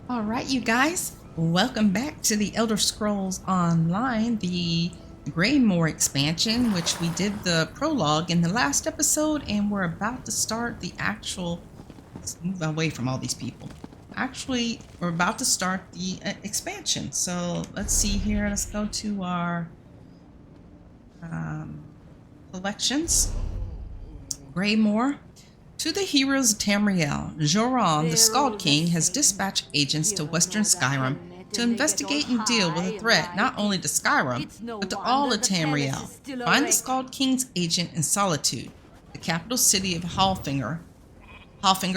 All right, you guys, welcome back to the Elder Scrolls Online, the Greymoor expansion, which we did the prologue in the last episode, and we're about to start the actual. Let's move away from all these people. Actually, we're about to start the expansion. So let's see here. Let's go to our collections. Greymoor. To the heroes of Tamriel, Joran, the Skald King, has dispatched agents to Western Skyrim to investigate and deal with a threat not only to Skyrim, but to all of Tamriel. Find the Skald King's agent in Solitude, the capital city of Hallfinger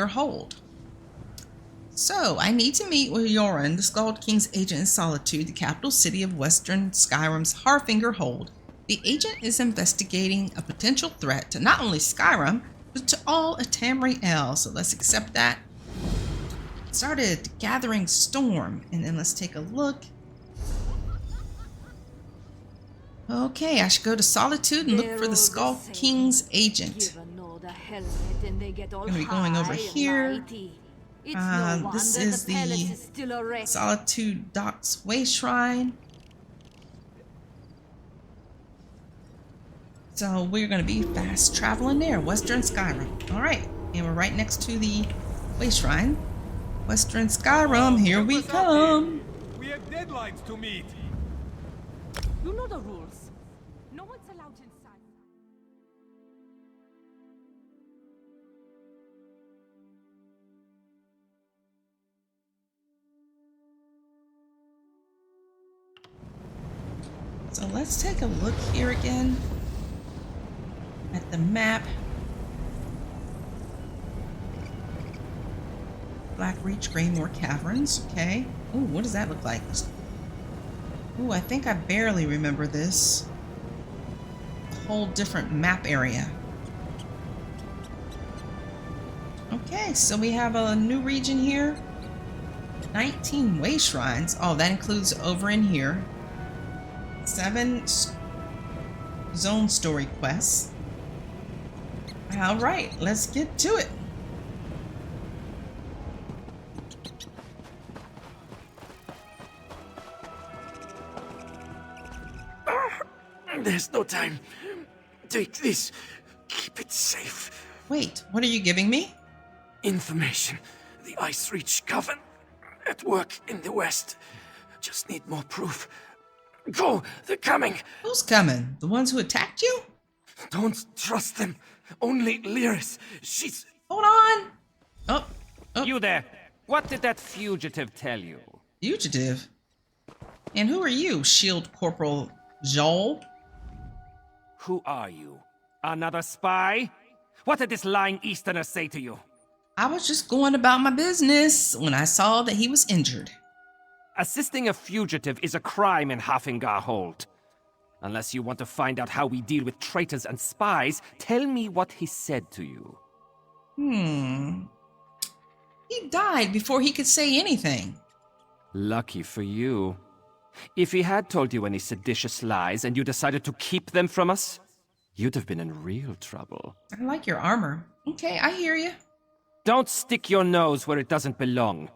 Hold. So, I need to meet with Joran, the Skald King's agent in Solitude, the capital city of Western Skyrim's Hallfinger Hold. The agent is investigating a potential threat to not only Skyrim, to all of Tamriel. So let's accept that. Started gathering storm, and then let's take a look. Okay, I should go to Solitude and look for the Skald King's agent. I'm gonna be going over here. This is the Solitude Docks Way Shrine. So we're going to be fast traveling there, Western Skyrim. All right, and we're right next to the Way Shrine. Western Skyrim, here we come. We have deadlines to meet. You know the rules. No one's allowed inside. So let's take a look here again at the map. Blackreach Greymoor Caverns. Okay. Ooh, what does that look like? Ooh, I think I barely remember this. A whole different map area. Okay, so we have a new region here. 19 way shrines. Oh, that includes over in here. 7 zone story quests. All right, let's get to it. There's no time. Take this. Keep it safe. Wait, what are you giving me? Information. The Ice Reach Coven at work in the west. Just need more proof. Go, they're coming. Who's coming? The ones who attacked you? Don't trust them. Only Lyris. She's... Hold on. Oh. You there. What did that fugitive tell you? Fugitive? And who are you, Shield Corporal Joel? Who are you? Another spy? What did this lying Easterner say to you? I was just going about my business when I saw that he was injured. Assisting a fugitive is a crime in Hallfinger Hold. Unless you want to find out how we deal with traitors and spies, tell me what he said to you. He died before he could say anything. Lucky for you. If he had told you any seditious lies and you decided to keep them from us, you'd have been in real trouble. I like your armor. Okay, I hear you. Don't stick your nose where it doesn't belong.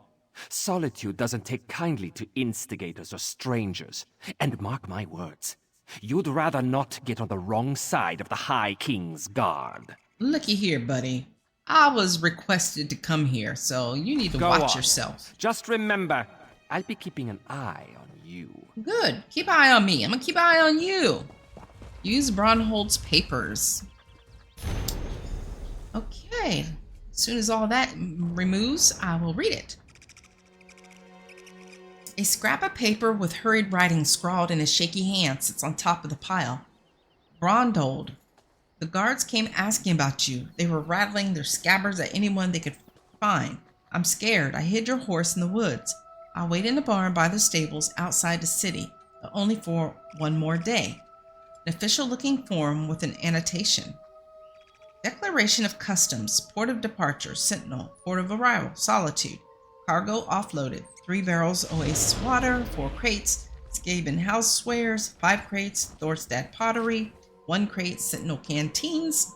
Solitude doesn't take kindly to instigators or strangers. And mark my words, you'd rather not get on the wrong side of the High King's guard. Looky here, buddy. I was requested to come here, so you need to watch yourself. Just remember, I'll be keeping an eye on you. Good. Keep an eye on me. I'm gonna keep an eye on you. Use Bronhold's papers. Okay. As soon as all that removes, I will read it. A scrap of paper with hurried writing scrawled in a shaky hand sits on top of the pile. Brondhold. The guards came asking about you. They were rattling their scabbards at anyone they could find. I'm scared. I hid your horse in the woods. I'll wait in the barn by the stables outside the city, but only for one more day. An official-looking form with an annotation. Declaration of Customs, Port of Departure, Sentinel, Port of Arrival, Solitude. Cargo offloaded. 3 barrels Oasis water, 4 crates, Skaven housewares, 5 crates, Thorstad pottery, 1 crate, Sentinel canteens.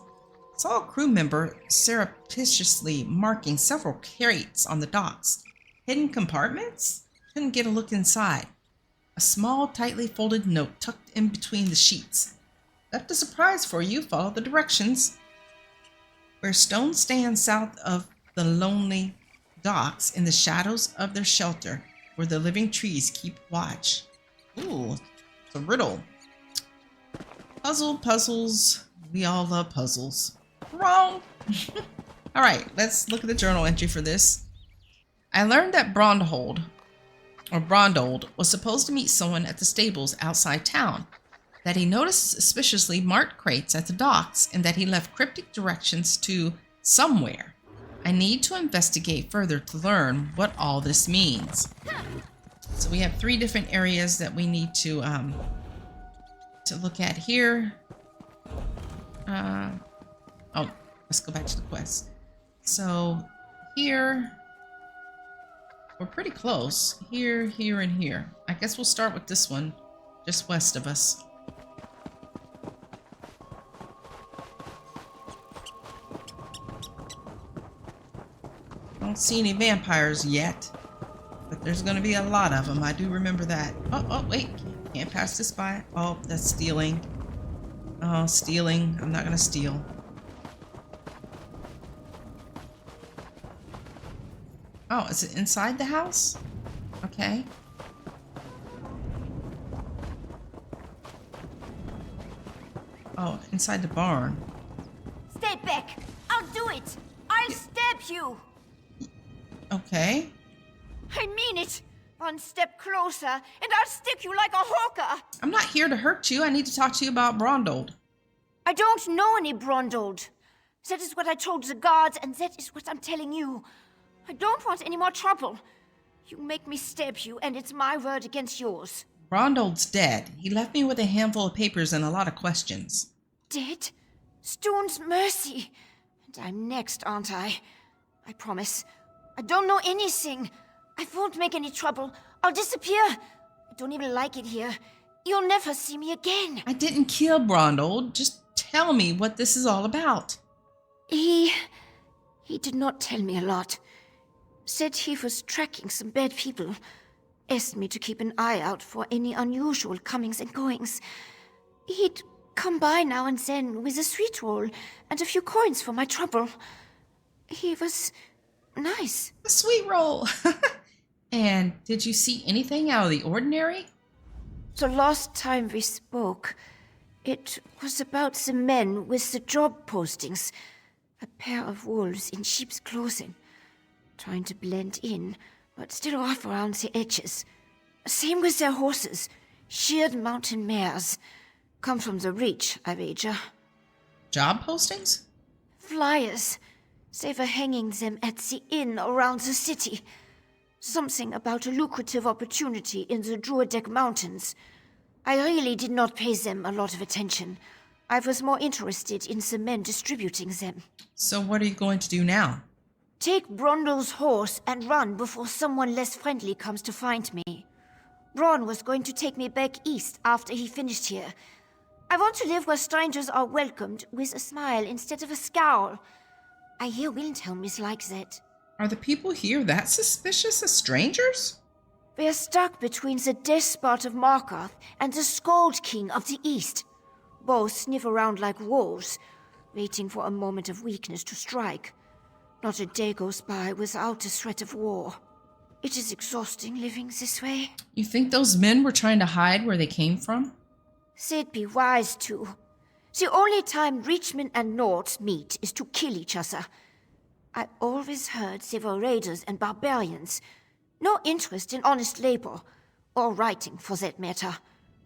Saw a crew member surreptitiously marking several crates on the docks. Hidden compartments? Couldn't get a look inside. A small, tightly folded note tucked in between the sheets. Left a surprise for you. Follow the directions. Where stones stand south of the lonely docks in the shadows of their shelter, where the living trees keep watch. Ooh, it's a riddle. Puzzles. We all love puzzles. Wrong. All right, let's look at the journal entry for this. I learned that Brondhold was supposed to meet someone at the stables outside town, that he noticed suspiciously marked crates at the docks, and that he left cryptic directions to somewhere. I need to investigate further to learn what all this means. So we have 3 different areas that we need to look at here. Oh, let's go back to the quest. So here, we're pretty close. Here, here, and here. I guess we'll start with this one, just west of us. I don't see any vampires yet, but there's going to be a lot of them. I do remember that. Oh, wait. Can't pass this by. Oh, that's stealing. Oh, stealing. I'm not going to steal. Oh, is it inside the house? Okay. Oh, inside the barn. Stay back! I'll do it! I'll stab you! Okay. I mean it! One step closer, and I'll stick you like a hawker! I'm not here to hurt you. I need to talk to you about Brondhold. I don't know any Brondhold. That is what I told the guards, and that is what I'm telling you. I don't want any more trouble. You make me stab you, and it's my word against yours. Brondhold's dead. He left me with a handful of papers and a lot of questions. Dead? Stone's mercy. And I'm next, aren't I? I promise. I don't know anything. I won't make any trouble. I'll disappear. I don't even like it here. You'll never see me again. I didn't kill Brondhold. Just tell me what this is all about. He did not tell me a lot. Said he was tracking some bad people. Asked me to keep an eye out for any unusual comings and goings. He'd come by now and then with a sweet roll and a few coins for my trouble. He was nice. A sweet roll. And did you see anything out of the ordinary? The last time we spoke, it was about the men with the job postings. A pair of wolves in sheep's clothing. Trying to blend in, but still off around the edges. Same with their horses. Sheared mountain mares. Come from the Reach, I wager. Job postings? Flyers. They were hanging them at the inn around the city. Something about a lucrative opportunity in the Druidek Mountains. I really did not pay them a lot of attention. I was more interested in the men distributing them. So what are you going to do now? Take Brondol's horse and run before someone less friendly comes to find me. Bron was going to take me back east after he finished here. I want to live where strangers are welcomed with a smile instead of a scowl. I hear Windhelm is like that. Are the people here that suspicious as strangers? We're stuck between the despot of Markarth and the Skald King of the East. Both sniff around like wolves, waiting for a moment of weakness to strike. Not a day goes by without a threat of war. It is exhausting living this way. You think those men were trying to hide where they came from? They'd be wise to. The only time Reachmen and Nords meet is to kill each other. I always heard they were raiders and barbarians. No interest in honest labor, or writing for that matter.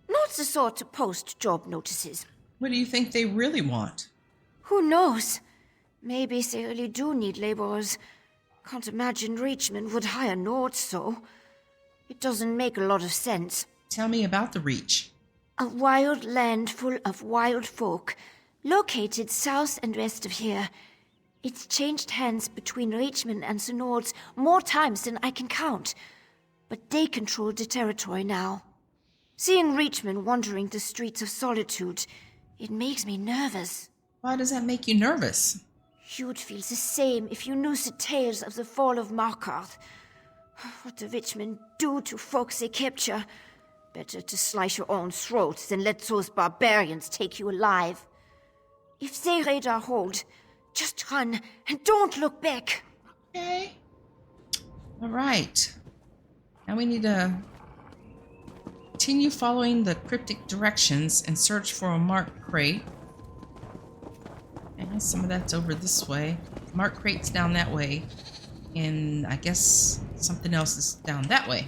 Not the sort to post job notices. What do you think they really want? Who knows? Maybe they really do need laborers. Can't imagine Reachmen would hire Nords, so. It doesn't make a lot of sense. Tell me about the Reach. A wild land full of wild folk, located south and west of here. It's changed hands between Reachmen and the Nords more times than I can count. But they control the territory now. Seeing Reachmen wandering the streets of Solitude, it makes me nervous. Why does that make you nervous? You'd feel the same if you knew the tales of the fall of Markarth. What the witch men do to folks they capture. Better to slice your own throats than let those barbarians take you alive. If they raid our hold, just run and don't look back. Okay. All right. Now we need to continue following the cryptic directions and search for a marked crate. And some of that's over this way. Marked crate's down that way. And I guess something else is down that way.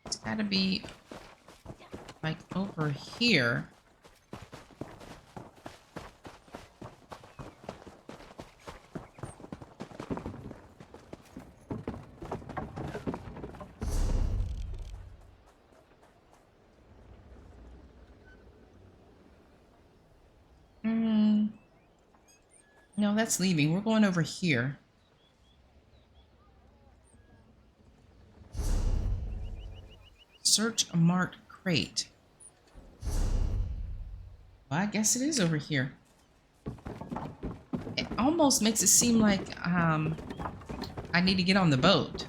It's gotta be like over here. No, that's leaving. We're going over here. Search a marked crate. Well, I guess it is over here. It almost makes it seem like I need to get on the boat.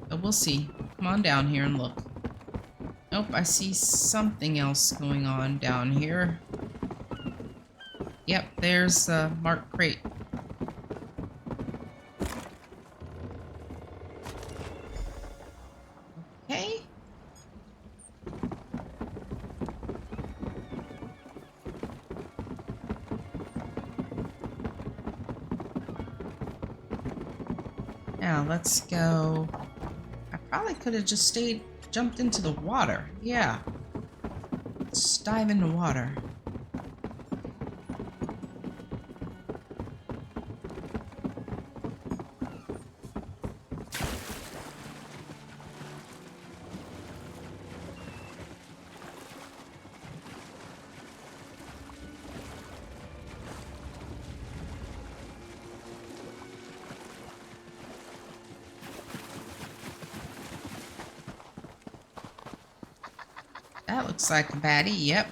But we'll see. Come on down here and look. Nope, I see something else going on down here. Yep, there's the marked crate. Okay. Now, let's go. I probably could have just jumped into the water. Yeah. Let's dive in the water. That looks like a baddie. Yep.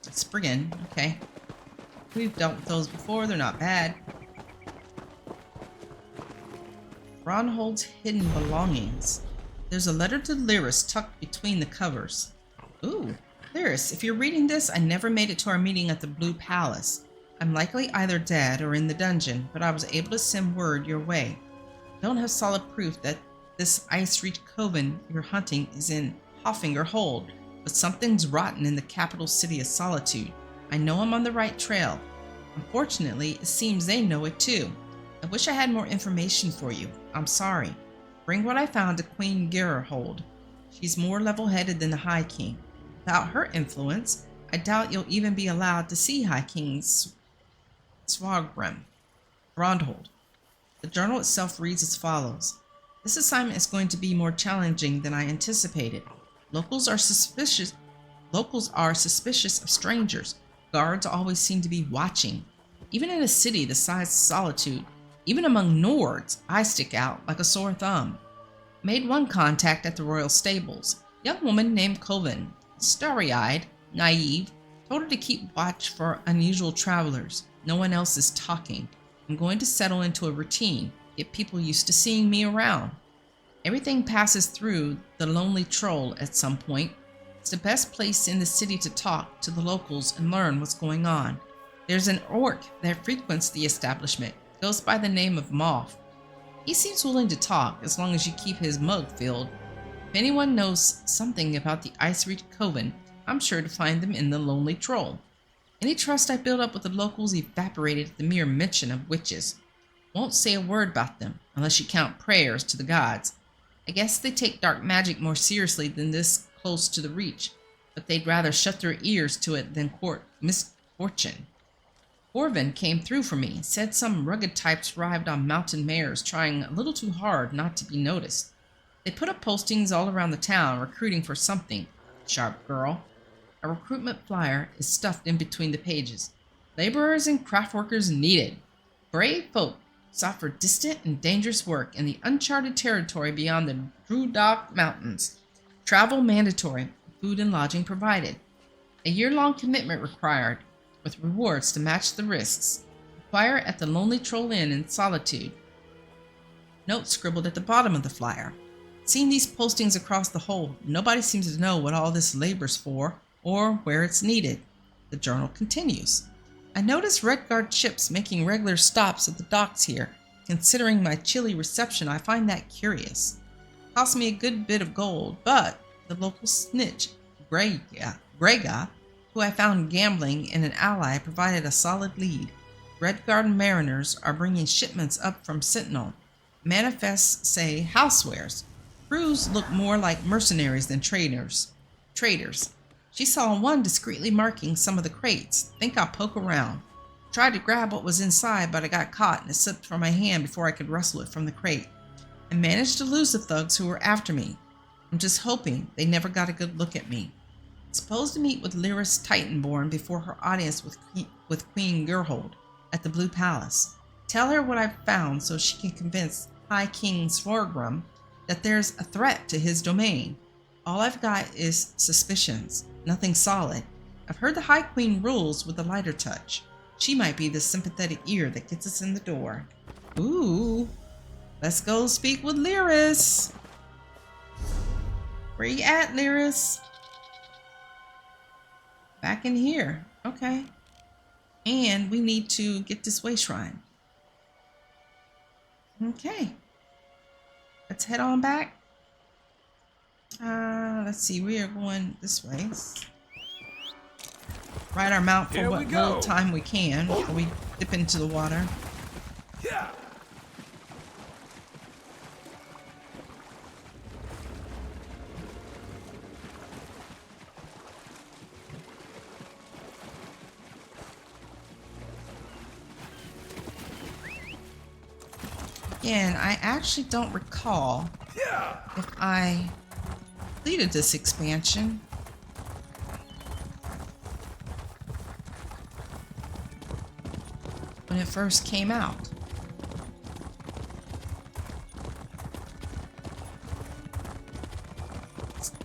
It's Spriggan. Okay. We've dealt with those before. They're not bad. Ronhold's hidden belongings. There's a letter to Lyris tucked between the covers. Ooh. Lyris, if you're reading this, I never made it to our meeting at the Blue Palace. I'm likely either dead or in the dungeon, but I was able to send word your way. I don't have solid proof that this Ice Reach Coven you're hunting is in Hoffinger Hold, but something's rotten in the capital city of Solitude. I know I'm on the right trail. Unfortunately, it seems they know it too. I wish I had more information for you. I'm sorry. Bring what I found to Queen Gerarhold. She's more level-headed than the High King. Without her influence, I doubt you'll even be allowed to see High King Swagrim. Rondhold. The journal itself reads as follows. This assignment is going to be more challenging than I anticipated. Locals are suspicious of strangers. Guards always seem to be watching. Even in a city the size of Solitude, even among Nords, I stick out like a sore thumb. Made one contact at the royal stables. Young woman named Coven. Starry-eyed, naive, told her to keep watch for unusual travelers. No one else is talking. I'm going to settle into a routine, get people used to seeing me around. Everything passes through the Lonely Troll at some point. It's the best place in the city to talk to the locals and learn what's going on. There's an orc that frequents the establishment, goes by the name of Moth. He seems willing to talk as long as you keep his mug filled. If anyone knows something about the Ice Reach Coven, I'm sure to find them in the Lonely Troll. Any trust I built up with the locals evaporated at the mere mention of witches. Won't say a word about them, unless you count prayers to the gods. I guess they take dark magic more seriously than this close to the Reach, but they'd rather shut their ears to it than court misfortune. Corvin came through for me, said some rugged types arrived on mountain mares trying a little too hard not to be noticed. They put up postings all around the town recruiting for something. Sharp girl. A recruitment flyer is stuffed in between the pages. Laborers and craft workers needed. Brave folk sought for distant and dangerous work in the uncharted territory beyond the Drudok Mountains. Travel mandatory. Food and lodging provided. A year-long commitment required, with rewards to match the risks. Inquire at the Lonely Troll Inn in Solitude. Note scribbled at the bottom of the flyer. Seeing these postings across the whole, nobody seems to know what all this labor's for or where it's needed. The journal continues. I noticed Redguard ships making regular stops at the docks here. Considering my chilly reception, I find that curious. Cost me a good bit of gold, but the local snitch, Greyga, who I found gambling, and an ally provided a solid lead. Redguard mariners are bringing shipments up from Sentinel. Manifests say housewares. Crews look more like mercenaries than traders. She saw one discreetly marking some of the crates. Think I'll poke around. Tried to grab what was inside, but I got caught and it slipped from my hand before I could wrestle it from the crate. I managed to lose the thugs who were after me. I'm just hoping they never got a good look at me. Supposed to meet with Lyris Titanborn before her audience with Queen Gerhold at the Blue Palace. Tell her what I've found so she can convince High King Svorgrim that there's a threat to his domain. All I've got is suspicions, nothing solid. I've heard the High Queen rules with a lighter touch. She might be the sympathetic ear that gets us in the door. Ooh, let's go speak with Lyris. Where you at, Lyris? Back in here. Okay. And we need to get this way shrine. Okay. Let's head on back. Let's see. We are going this way. Ride our mount for what little time we can before we dip into the water. Yeah. Again, I actually don't recall if I completed this expansion. When it first came out.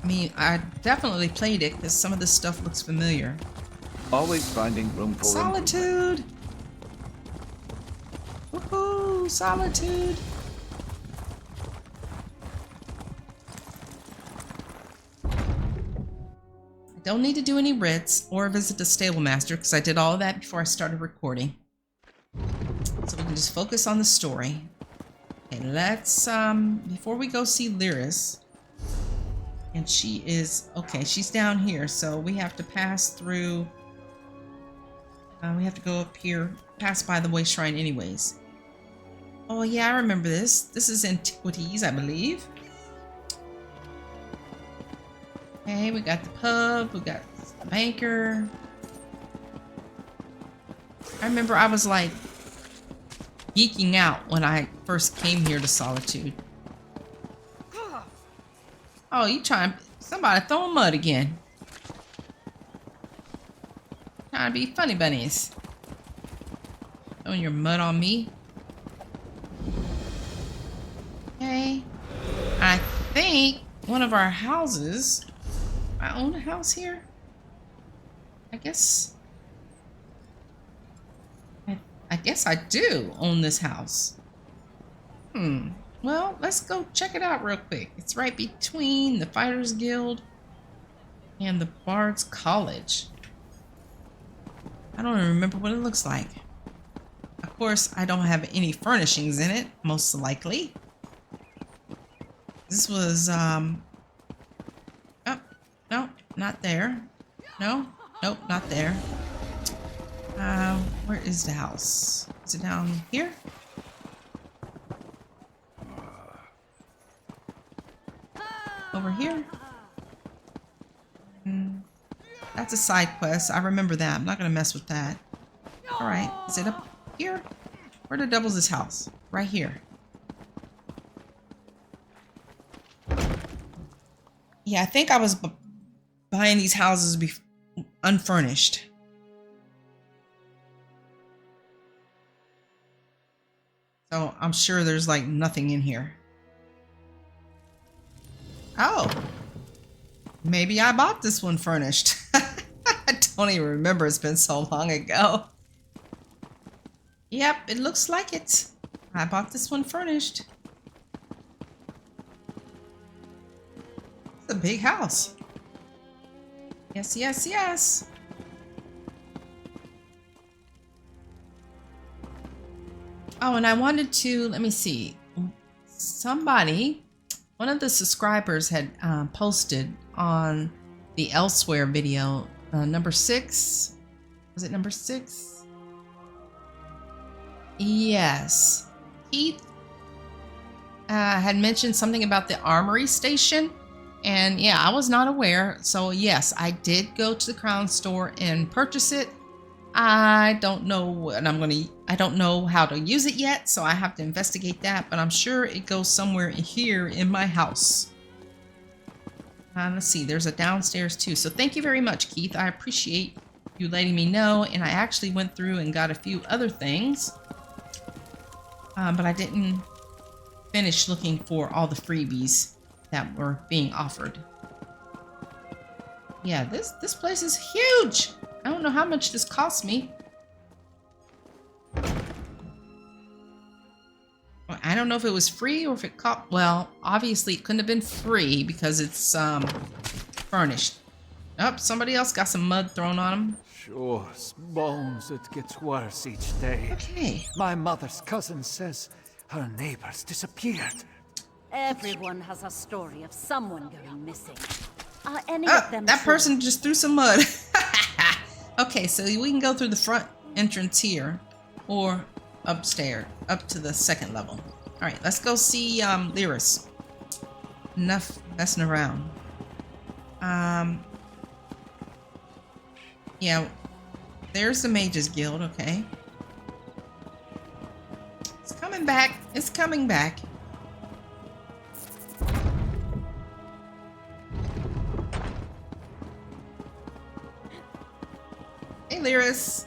I mean, I definitely played it because some of this stuff looks familiar. Always finding room for Solitude! Woohoo! Solitude! I don't need to do any writs or visit the stable master because I did all of that before I started recording. So we can just focus on the story. Okay, let's, before we go see Lyris, and she is, okay, she's down here, so we have to pass through, we have to go up here, pass by the way shrine anyways. Oh yeah, I remember this. This is Antiquities, I believe. Okay, we got the pub, we got the banker. I remember I was like geeking out when I first came here to Solitude. Oh, you trying, somebody throwing mud again. Trying to be funny bunnies. Throwing your mud on me. Okay. I think one of our houses, I own a house here. I guess I do own this house. Well, let's go check it out real quick. It's right between the Fighters Guild and the Bard's College. I don't even remember what it looks like. Of course, I don't have any furnishings in it, most likely. This was, oh, no, not there. No, nope, not there. Where is the house? Is it down here? Over here? That's a side quest. I remember that. I'm not gonna mess with that. Alright, is it up here? Where the devil's this house? Right here. Yeah, I think I was buying these houses unfurnished. So I'm sure there's like nothing in here. Oh. Maybe I bought this one furnished. I don't even remember. It's been so long ago. Yep, it looks like it. I bought this one furnished. It's a big house. Yes, yes, yes. Oh, and I wanted to, let me see. Somebody, one of the subscribers had posted on the Elsewhere video, number 6. Was it number 6? Yes. Keith had mentioned something about the armory station. And yeah, I was not aware. So yes, I did go to the Crown store and purchase it. I don't know what I don't know how to use it yet, so I have to investigate that, but I'm sure it goes somewhere here in my house. Let's see, there's a downstairs too. So thank you very much, Keith. I appreciate you letting me know. And I actually went through and got a few other things, but I didn't finish looking for all the freebies that were being offered. Yeah, this place is huge. I don't know how much this cost me. I don't know if it was free or if it cost. Well, obviously it couldn't have been free because it's furnished. Oh, somebody else got some mud thrown on them. Sure, bones, it gets worse each day. Okay. My mother's cousin says her neighbors disappeared. Everyone has a story of someone going missing. Are any of them that true? person just threw some mud. Okay, so we can go through the front entrance here or upstairs, up to the second level. All right, let's go see Lyris. Enough messing around. Yeah, there's the Mages Guild, okay. It's coming back. It's coming back. Hey, Lyris.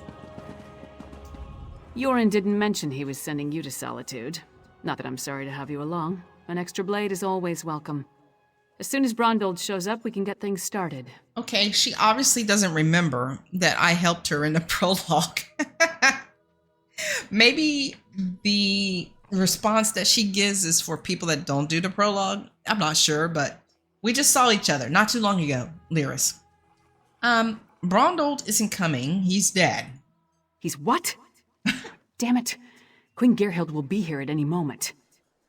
Yoren didn't mention he was sending you to Solitude. Not that I'm sorry to have you along. An extra blade is always welcome. As soon as Brondgold shows up, we can get things started. Okay, she obviously doesn't remember that I helped her in the prologue. Maybe the response that she gives is for people that don't do the prologue. I'm not sure, but we just saw each other not too long ago, Lyris. Brondgold isn't coming. He's dead. He's what? Damn it. Queen Gerhild will be here at any moment.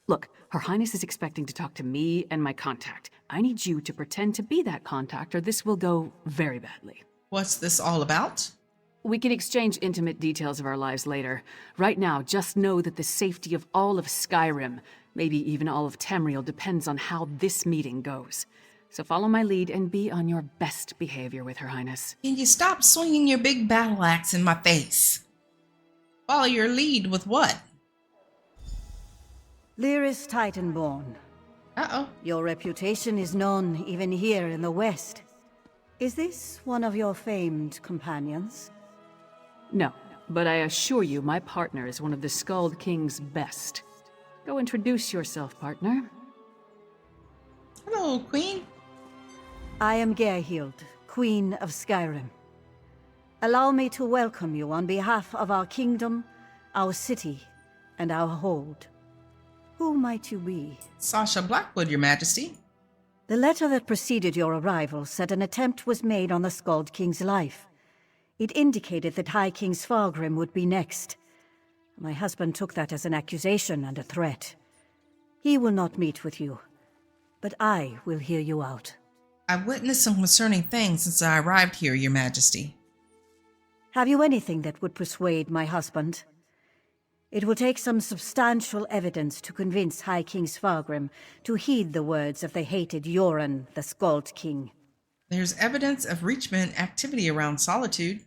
Look, Her Highness is expecting to talk to me and my contact. I need you to pretend to be that contact, or this will go very badly. What's this all about? We can exchange intimate details of our lives later. Right now, just know that the safety of all of Skyrim, maybe even all of Tamriel, depends on how this meeting goes. So follow my lead and be on your best behavior with Her Highness. Can you stop swinging your big battle axe in my face? Follow your lead with what? Lyris Titanborn. Uh-oh. Your reputation is known even here in the West. Is this one of your famed companions? No, but I assure you my partner is one of the Skald King's best. Go introduce yourself, partner. Hello, Queen. I am Gerhild, Queen of Skyrim. Allow me to welcome you on behalf of our kingdom, our city, and our hold. Who might you be? Sasha Blackwood, Your Majesty. The letter that preceded your arrival said an attempt was made on the Skald King's life. It indicated that High King Svargrim would be next. My husband took that as an accusation and a threat. He will not meet with you, but I will hear you out. I've witnessed some concerning things since I arrived here, Your Majesty. Have you anything that would persuade my husband? It will take some substantial evidence to convince High King Svargrim to heed the words of the hated Yoren, the Skald King. There's evidence of Reachman activity around Solitude.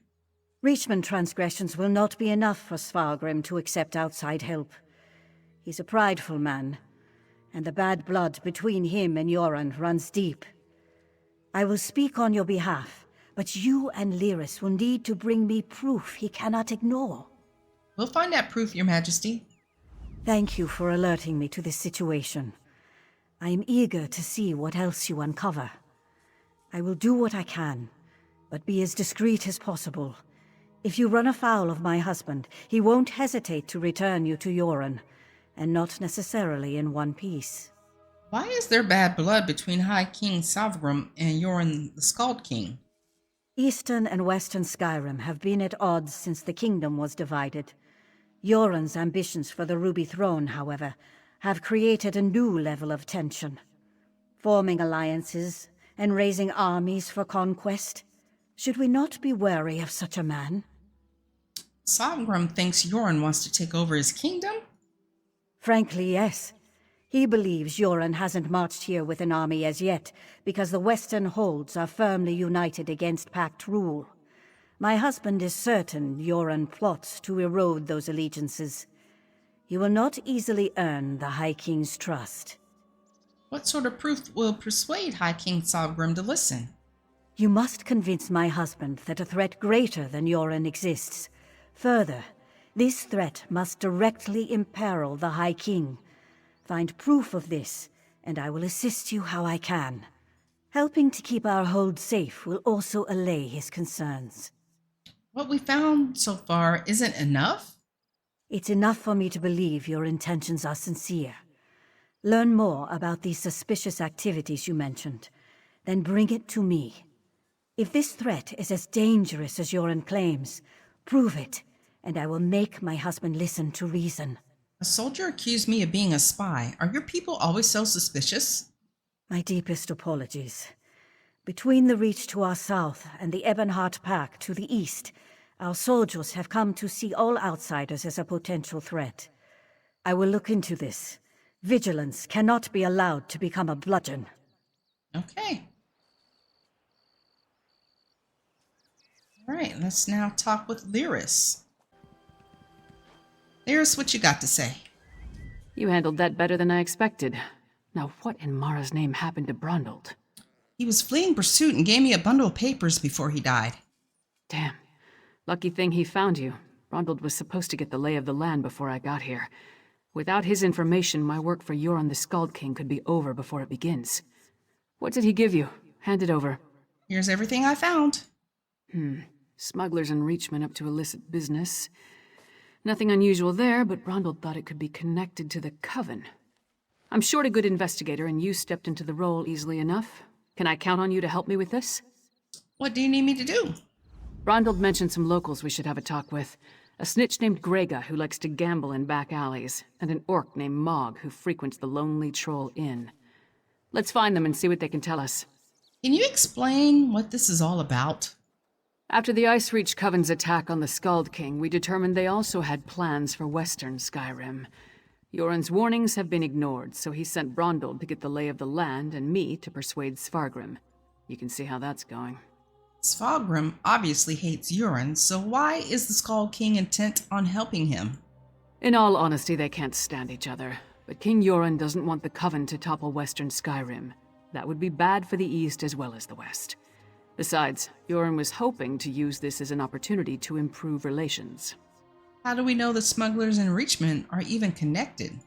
Reachman transgressions will not be enough for Svargrim to accept outside help. He's a prideful man, and the bad blood between him and Yoren runs deep. I will speak on your behalf, but you and Lyris will need to bring me proof he cannot ignore. We'll find that proof, Your Majesty. Thank you for alerting me to this situation. I am eager to see what else you uncover. I will do what I can, but be as discreet as possible. If you run afoul of my husband, he won't hesitate to return you to Yoren, and not necessarily in one piece. Why is there bad blood between High King Salvgrim and Yoren the Skald King? Eastern and Western Skyrim have been at odds since the kingdom was divided. Yoren's ambitions for the Ruby Throne, however, have created a new level of tension. Forming alliances and raising armies for conquest. Should we not be wary of such a man? Salvgrim thinks Yoren wants to take over his kingdom? Frankly, yes. He believes Yoren hasn't marched here with an army as yet, because the Western holds are firmly united against Pact rule. My husband is certain Yoren plots to erode those allegiances. He will not easily earn the High King's trust. What sort of proof will persuade High King Salvgrim to listen? You must convince my husband that a threat greater than Yoren exists. Further, this threat must directly imperil the High King. Find proof of this, and I will assist you how I can. Helping to keep our hold safe will also allay his concerns. What we found so far isn't enough? It's enough for me to believe your intentions are sincere. Learn more about these suspicious activities you mentioned, then bring it to me. If this threat is as dangerous as Yoren claims, prove it, and I will make my husband listen to reason. A soldier accused me of being a spy. Are your people always so suspicious? My deepest apologies. Between the Reach to our south and the Ebonhart Pact to the east, our soldiers have come to see all outsiders as a potential threat. I will look into this. Vigilance cannot be allowed to become a bludgeon. Okay. All right, let's now talk with Lyris. Lyris, what you got to say? You handled that better than I expected. Now what in Mara's name happened to Brondald? He was fleeing pursuit and gave me a bundle of papers before he died. Damn. Lucky thing he found you. Brondald was supposed to get the lay of the land before I got here. Without his information, my work for Yoren the Skald King could be over before it begins. What did he give you? Hand it over. Here's everything I found. Smugglers and Reachmen up to illicit business. Nothing unusual there, but Brondald thought it could be connected to the Coven. I'm short a good investigator, and you stepped into the role easily enough. Can I count on you to help me with this? What do you need me to do? Brondald mentioned some locals we should have a talk with. A snitch named Grega who likes to gamble in back alleys, and an orc named Mog who frequents the Lonely Troll Inn. Let's find them and see what they can tell us. Can you explain what this is all about? After the Ice Reach Coven's attack on the Skald King, we determined they also had plans for Western Skyrim. Yoren's warnings have been ignored, so he sent Brondald to get the lay of the land and me to persuade Svargrim. You can see how that's going. Svargrim obviously hates Yoren, so why is the Skald King intent on helping him? In all honesty, they can't stand each other. But King Yoren doesn't want the Coven to topple Western Skyrim. That would be bad for the East as well as the West. Besides, Yoren was hoping to use this as an opportunity to improve relations. How do we know the smugglers and Reachmen are even connected?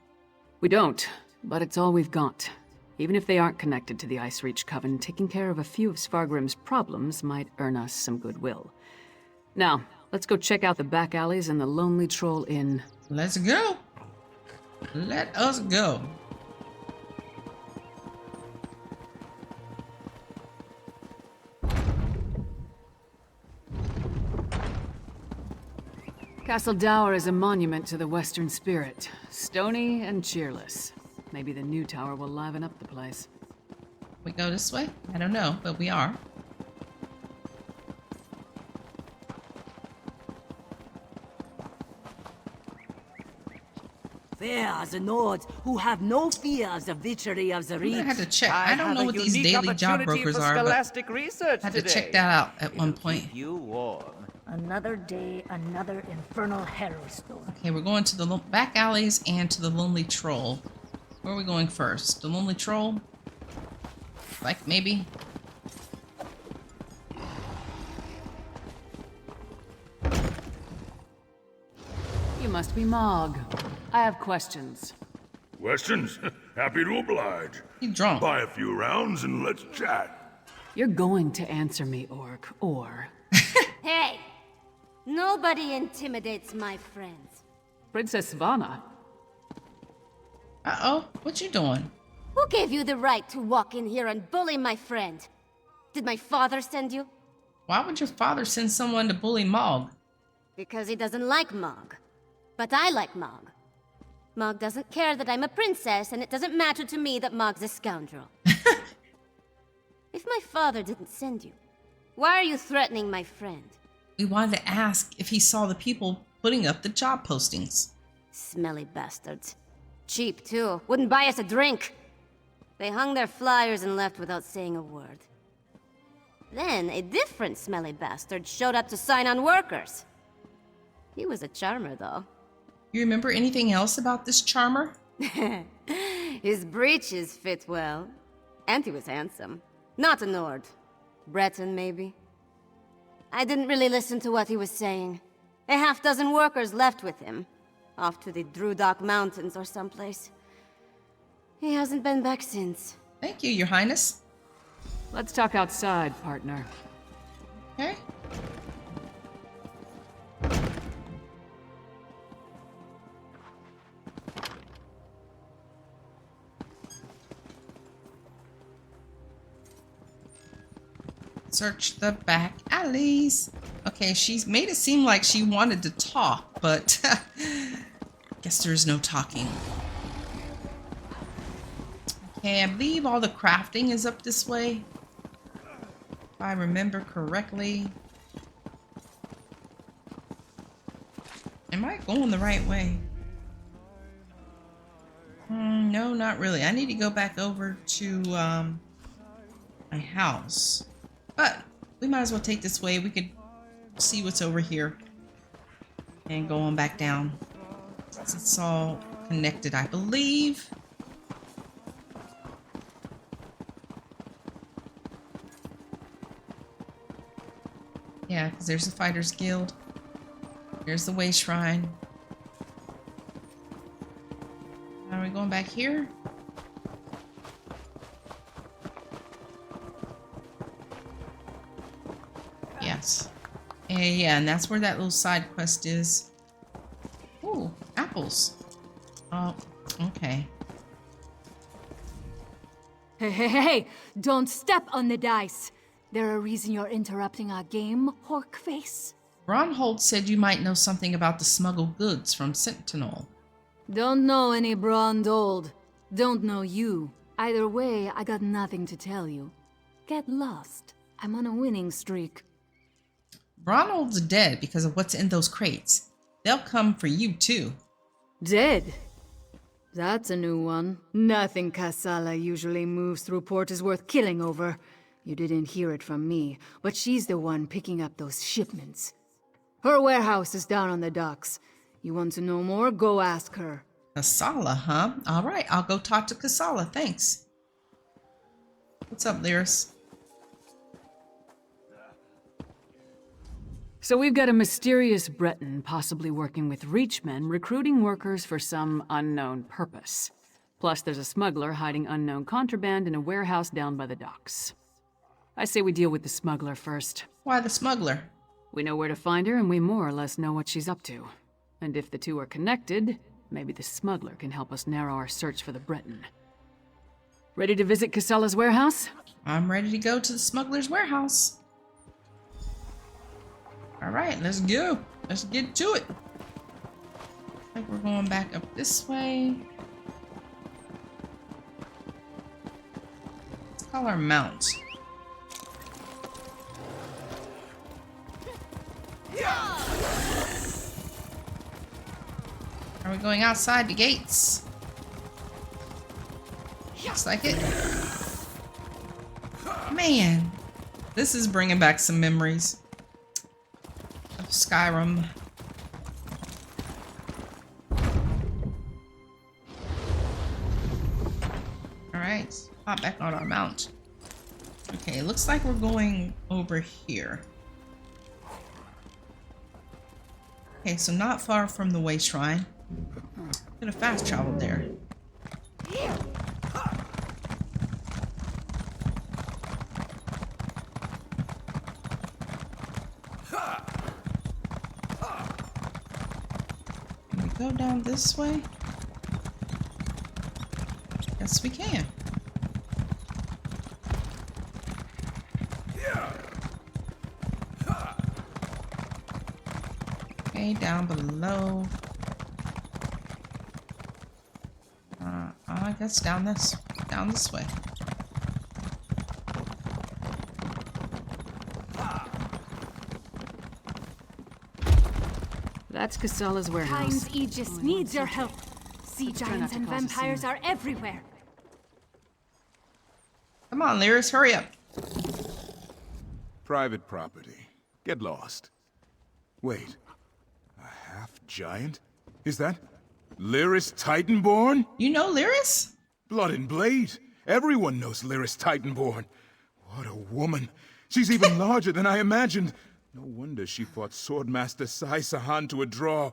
We don't, but it's all we've got. Even if they aren't connected to the Ice Reach Coven, taking care of a few of Svargrim's problems might earn us some goodwill. Now, let's go check out the back alleys and the Lonely Troll Inn. Let's go. Let us go. Castle Dower is a monument to the Western spirit. Stony and cheerless. Maybe the new tower will liven up the place. We go this way? I don't know, but we are. There are the Nords who have no fear of the witchery of the Reach. I had to check. I don't know what these daily job brokers are, but I had to check that out at one point. You warm. Another day, another infernal hailstorm. Okay, we're going to the back alleys and to the Lonely Troll. Where are we going first? The Lonely Troll? Like, maybe? You must be Mog. I have questions. Questions? Happy to oblige. He's drunk. Buy a few rounds and let's chat. You're going to answer me, Orc, or... Hey! Nobody intimidates my friends. Princess Svana. Uh-oh, what you doing? Who gave you the right to walk in here and bully my friend? Did my father send you? Why would your father send someone to bully Mog? Because he doesn't like Mog. But I like Mog. Mog doesn't care that I'm a princess, and it doesn't matter to me that Mog's a scoundrel. If my father didn't send you, why are you threatening my friend? We wanted to ask if he saw the people putting up the job postings. Smelly bastards. Cheap, too. Wouldn't buy us a drink. They hung their flyers and left without saying a word. Then, a different smelly bastard showed up to sign on workers. He was a charmer, though. You remember anything else about this charmer? His breeches fit well. And he was handsome. Not a Nord. Breton, maybe. I didn't really listen to what he was saying. A half-dozen workers left with him. Off to the Drudok Mountains or someplace. He hasn't been back since. Thank you, Your Highness. Let's talk outside, partner. Okay. Search the back alleys. Okay, she's made it seem like she wanted to talk, but guess there's no talking. Okay, I believe all the crafting is up this way. If I remember correctly. Am I going the right way? No, not really. I need to go back over to my house. But we might as well take this way. We could see what's over here. And go on back down. It's all connected, I believe. Yeah, because there's the Fighters Guild. There's the Way Shrine. Are we going back here? Yes. Yeah, and that's where that little side quest is. Ooh, apples. Oh, okay. Hey, don't step on the dice. There a reason you're interrupting our game, Horkface? Bronhold said you might know something about the smuggled goods from Sentinel. Don't know any Brondold. Don't know you. Either way, I got nothing to tell you. Get lost. I'm on a winning streak. Bronhold's dead because of what's in those crates. They'll come for you too. Dead? That's a new one. Nothing Kassala usually moves through port is worth killing over. You didn't hear it from me, but she's the one picking up those shipments. Her warehouse is down on the docks. You want to know more? Go ask her. Kassala, huh? Alright, I'll go talk to Kassala, thanks. What's up, Lyris? So we've got a mysterious Breton possibly working with Reachmen, recruiting workers for some unknown purpose. Plus there's a smuggler hiding unknown contraband in a warehouse down by the docks. I say we deal with the smuggler first. Why the smuggler? We know where to find her and we more or less know what she's up to. And if the two are connected, maybe the smuggler can help us narrow our search for the Breton. Ready to visit Kassala's warehouse? I'm ready to go to the smuggler's warehouse. Alright, let's go. Let's get to it. I think we're going back up this way. Let's call our mount. Are we going outside the gates? Looks like it. Man, this is bringing back some memories of Skyrim. Alright, hop back on our mount. Okay, looks like we're going over here. Okay, so not far from the Way Shrine. Could have fast traveled there. Can we go down this way? Yes, we can. Okay, down below. I guess down this way. That's Kassala's warehouse. Times Aegis needs your help. Sea giants and vampires are everywhere. Come on, Lyris, hurry up. Private property. Get lost. Wait. A half-giant? Is that Lyris Titanborn? You know Lyris? Blood and Blade. Everyone knows Lyris Titanborn. What a woman. She's even larger than I imagined. No wonder she fought Swordmaster Sai Sahan to a draw.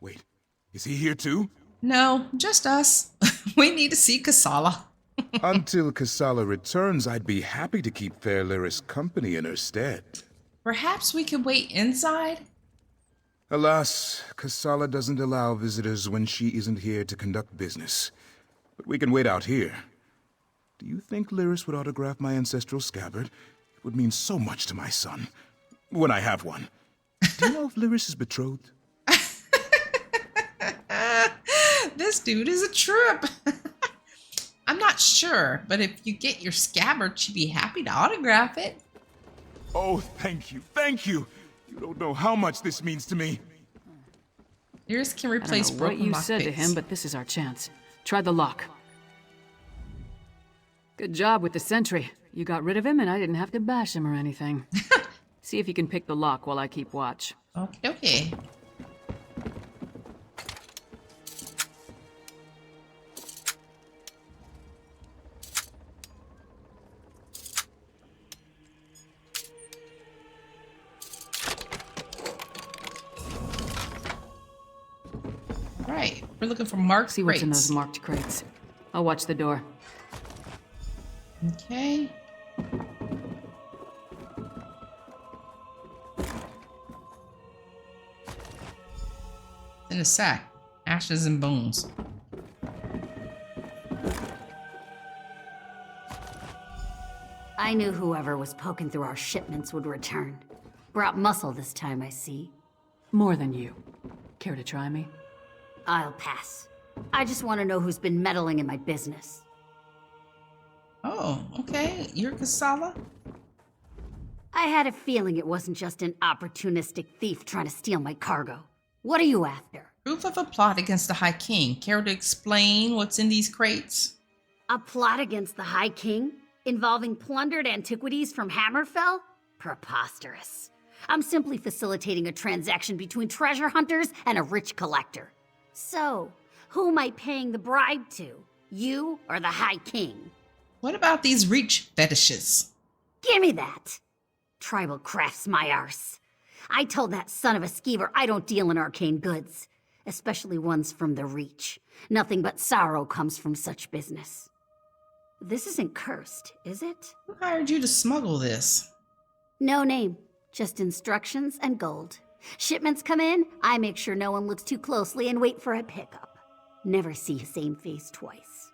Wait, is he here too? No, just us. We need to see Kassala. Until Kassala returns, I'd be happy to keep Fair Lyris company in her stead. Perhaps we could wait inside? Alas, Kassala doesn't allow visitors when she isn't here to conduct business. But we can wait out here. Do you think Lyris would autograph my ancestral scabbard? It would mean so much to my son. When I have one. Do you know if Lyris is betrothed? This dude is a trip. I'm not sure, but if you get your scabbard, she'd be happy to autograph it. Oh, thank you, thank you. You don't know how much this means to me. Lyris can I replace don't know what broken you lock said to picks. him, but this is our chance. Try the lock. Good job with the sentry. You got rid of him and I didn't have to bash him or anything. See if you can pick the lock while I keep watch. Okay. Right. We're looking for marked See what's in crates. those marked crates. I'll watch the door. Okay. In a sack. Ashes and bones. I knew whoever was poking through our shipments would return. Brought muscle this time, I see. More than you. Care to try me? I'll pass. I just want to know who's been meddling in my business. Oh, okay. You're Kassala? I had a feeling it wasn't just an opportunistic thief trying to steal my cargo. What are you after? Proof of a plot against the High King. Care to explain what's in these crates? A plot against the High King? Involving plundered antiquities from Hammerfell? Preposterous. I'm simply facilitating a transaction between treasure hunters and a rich collector. So, who am I paying the bribe to? You or the High King? What about these reach fetishes? Gimme that! Tribal crafts my arse. I told that son of a skeever I don't deal in arcane goods, especially ones from the Reach. Nothing but sorrow comes from such business. This isn't cursed, is it? Who hired you to smuggle this? No name, just instructions and gold. Shipments come in, I make sure no one looks too closely and wait for a pickup. Never see the same face twice.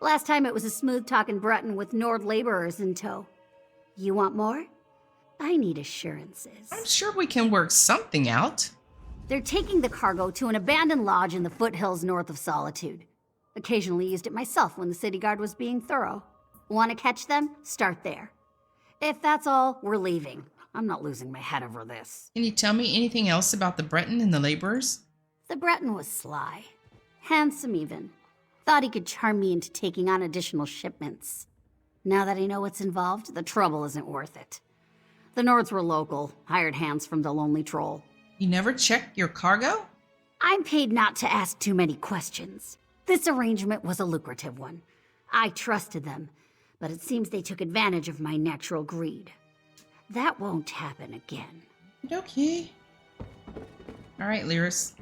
Last time it was a smooth-talking Breton with Nord laborers in tow. You want more? I need assurances. I'm sure we can work something out. They're taking the cargo to an abandoned lodge in the foothills north of Solitude. Occasionally used it myself when the city guard was being thorough. Want to catch them? Start there. If that's all, we're leaving. I'm not losing my head over this. Can you tell me anything else about the Breton and the laborers? The Breton was sly. Handsome even. Thought he could charm me into taking on additional shipments. Now that I know what's involved, the trouble isn't worth it. The Nords were local, hired hands from the Lonely Troll. You never checked your cargo? I'm paid not to ask too many questions. This arrangement was a lucrative one. I trusted them, but it seems they took advantage of my natural greed. That won't happen again. Okay. All right, Lyris.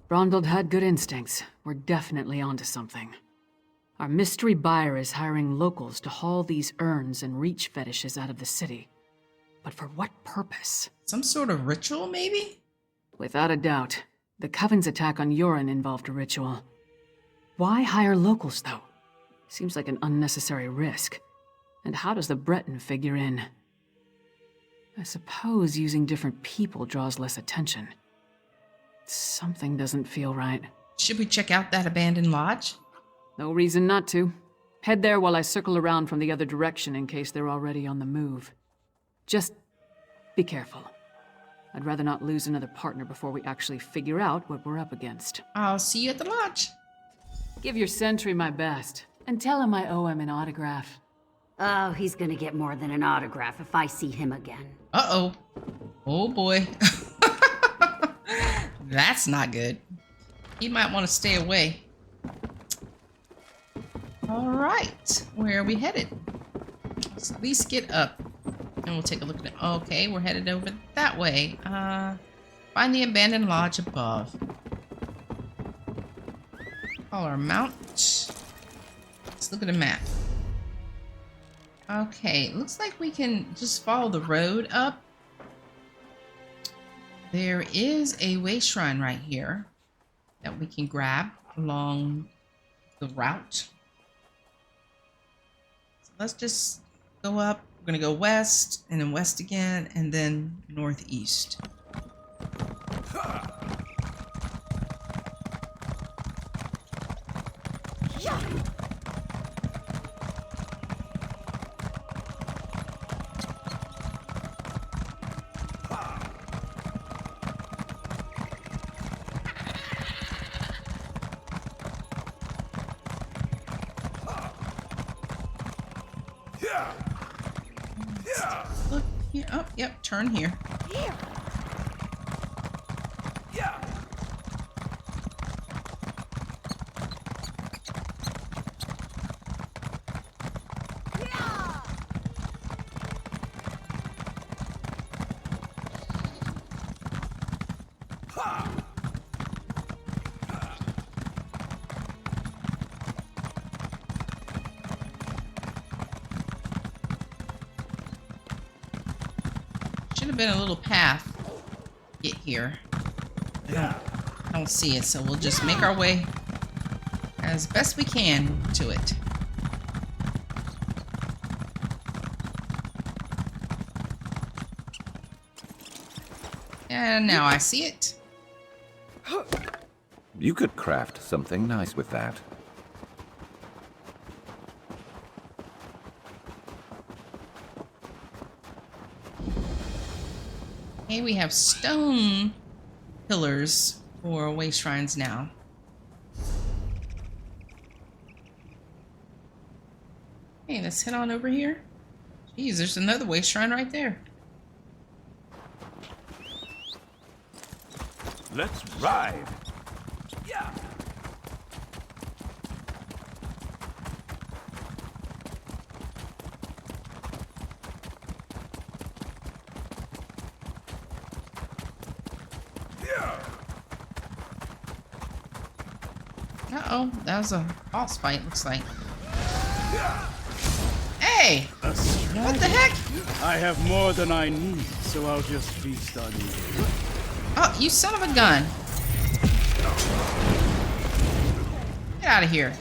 Brondald had good instincts. We're definitely onto something. Our mystery buyer is hiring locals to haul these urns and reach fetishes out of the city. But for what purpose? Some sort of ritual, maybe? Without a doubt. The Coven's attack on Yoren involved a ritual. Why hire locals, though? Seems like an unnecessary risk. And how does the Breton figure in? I suppose using different people draws less attention. Something doesn't feel right. Should we check out that abandoned lodge? No reason not to. Head there while I circle around from the other direction in case they're already on the move. Just be careful. I'd rather not lose another partner before we actually figure out what we're up against. I'll see you at the lodge. Give your sentry my best, and tell him I owe him an autograph. Oh, he's gonna get more than an autograph if I see him again. Uh-oh. Oh boy. That's not good. He might want to stay away. All right. Where are we headed? Let's at least get up. And we'll take a look at it. Okay, we're headed over that way. Find the abandoned lodge above. Call our mount. Let's look at a map. Okay, looks like we can just follow the road up. There is a way shrine right here that we can grab along the route. So let's just go up. We're gonna go west, and then west again, and then northeast. Look here. Oh, yep. Turn here. Should have been a little path to get here. I don't see it, so we'll just make our way as best we can to it. And now I see it. You could craft something nice with that. Okay, we have stone pillars for way shrines now. Hey, let's head on over here. Jeez, there's another way shrine right there. Let's ride. Yeah. Uh-oh, that was a boss fight, looks like. Hey! What the heck? I have more than I need, so I'll just feast on you. Oh, you son of a gun. Get out of here.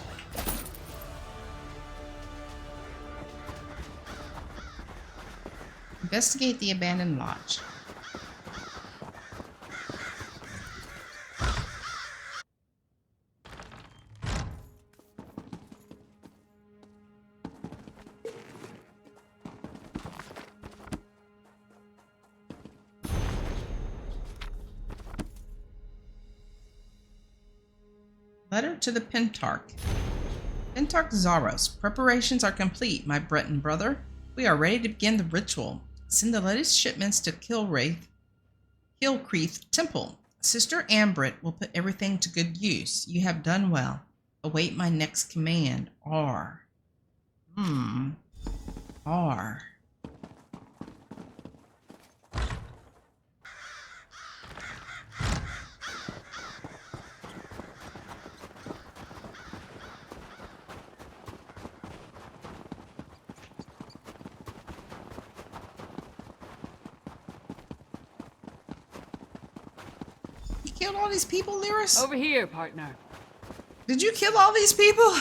Investigate the abandoned lodge. Letter to the Pentarch. Pentarch Zaros, preparations are complete, my Breton brother. We are ready to begin the ritual. Send the latest shipments to Kilcreath Temple. Sister Ambrit will put everything to good use. You have done well. Await my next command. R. R. killed all these people, Lyris? Over here, partner. Did you kill all these people?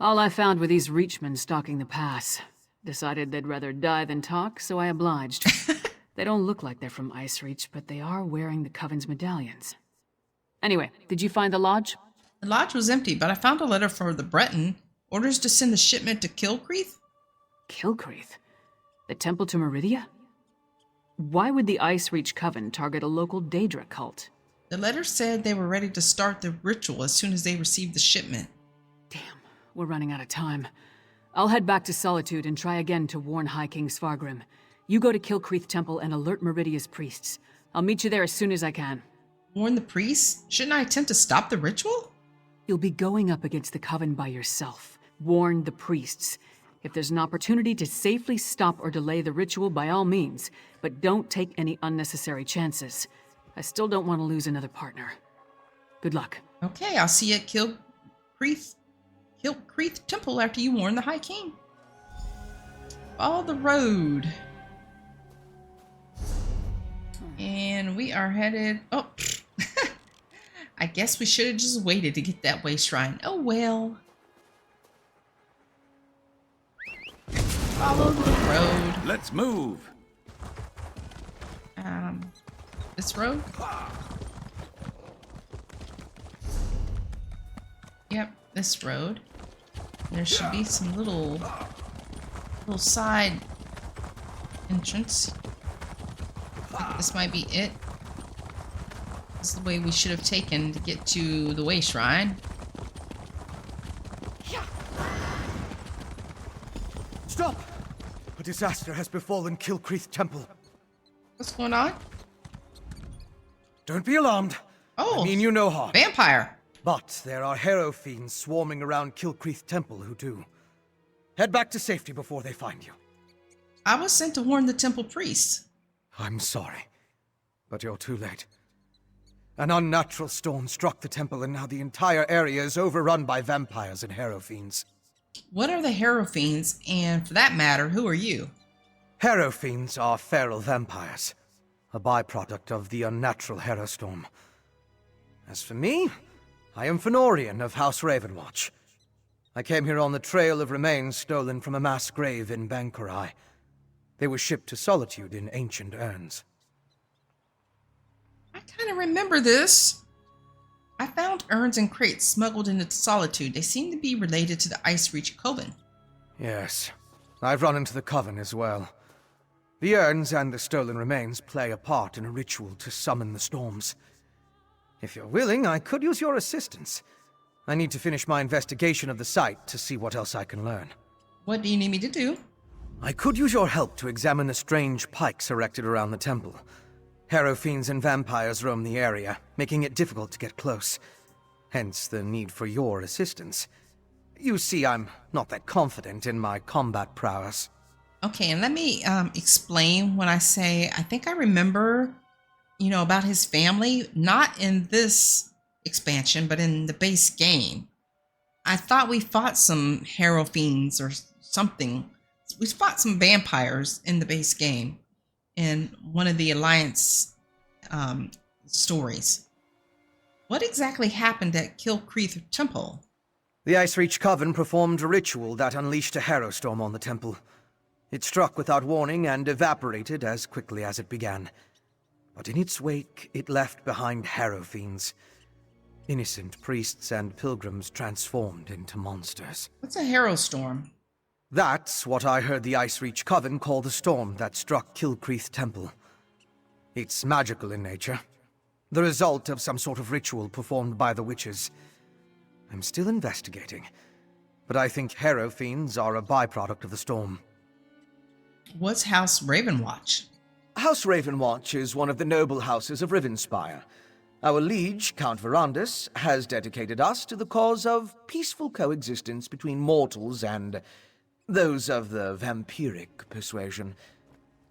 All I found were these Reachmen stalking the pass. Decided they'd rather die than talk, so I obliged. They don't look like they're from Icereach, but they are wearing the Coven's medallions. Anyway, did you find the lodge? The lodge was empty, but I found a letter for the Breton. Orders to send the shipment to Kilcreath? Kilcreath? The temple to Meridia? Why would the Icereach Coven target a local Daedra cult? The letter said they were ready to start the ritual as soon as they received the shipment. We're running out of time. I'll head back to Solitude and try again to warn High King Svargrim. You go to Kilcreath Temple and alert Meridia's priests. I'll meet you there as soon as I can. Warn the priests? Shouldn't I attempt to stop the ritual? You'll be going up against the Coven by yourself. Warn the priests. If there's an opportunity to safely stop or delay the ritual, by all means, but don't take any unnecessary chances. I still don't want to lose another partner. Good luck. Okay, I'll see you at Kilcreath Temple after you warn the High King. Follow the road. And we are headed... Oh, I guess we should have just waited to get that way shrine. Oh well. Follow the road. Let's move. This road? Yep, this road. There should be some little side entrance. I think this might be it. This is the way we should have taken to get to the Way Shrine. Stop! A disaster has befallen Kilcreath Temple. What's going on? Don't be alarmed. Oh, I mean you no harm. Vampire. But there are Harrow fiends swarming around Kilcreath Temple who do. Head back to safety before they find you. I was sent to warn the temple priests. I'm sorry, but you're too late. An unnatural storm struck the temple and now the entire area is overrun by vampires and Harrow fiends. What are the Harrow fiends, and for that matter, who are you? Harrow fiends are feral vampires, a byproduct of the unnatural Harrow storm. As for me, I am Fenorian of House Ravenwatch. I came here on the trail of remains stolen from a mass grave in Bankurai. They were shipped to Solitude in ancient urns. I kind of remember this. I found urns and crates smuggled into Solitude. They seem to be related to the Icereach Coven. Yes, I've run into the Coven as well. The urns and the stolen remains play a part in a ritual to summon the storms. If you're willing, I could use your assistance. I need to finish my investigation of the site to see what else I can learn. What do you need me to do? I could use your help to examine the strange pikes erected around the temple. Harrow fiends and vampires roam the area, making it difficult to get close. Hence the need for your assistance. You see, I'm not that confident in my combat prowess. Okay, and let me explain when I say I think I remember, about his family, not in this expansion, but in the base game. I thought we fought some Harrow fiends or something. We fought some vampires in the base game in one of the Alliance stories. What exactly happened at Kilcreath Temple? The Icereach Coven performed a ritual that unleashed a Harrow storm on the temple. It struck without warning and evaporated as quickly as it began. But in its wake, it left behind Harrow fiends. Innocent priests and pilgrims transformed into monsters. What's a Harrow storm? That's what I heard the Icereach Coven call the storm that struck Kilcreath Temple. It's magical in nature. The result of some sort of ritual performed by the witches. I'm still investigating, but I think Harrow fiends are a byproduct of the storm. What's House Ravenwatch? House Ravenwatch is one of the noble houses of Rivenspire. Our liege, Count Verandus, has dedicated us to the cause of peaceful coexistence between mortals and those of the vampiric persuasion.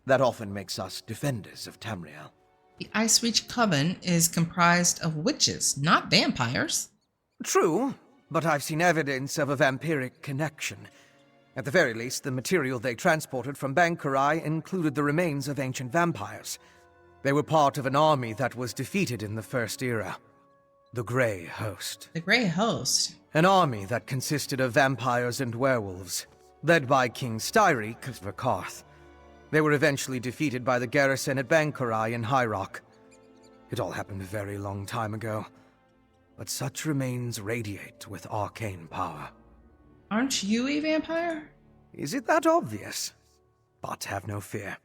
That often makes us defenders of Tamriel. The Icereach Coven is comprised of witches, not vampires. True, but I've seen evidence of a vampiric connection. At the very least, the material they transported from Bankurai included the remains of ancient vampires. They were part of an army that was defeated in the First Era. The Grey Host. The Grey Host? An army that consisted of vampires and werewolves, led by King Styriek of Vakarth. They were eventually defeated by the garrison at Bankurai in High Rock. It all happened a very long time ago, but such remains radiate with arcane power. Aren't you a vampire? Is it that obvious? But have no fear.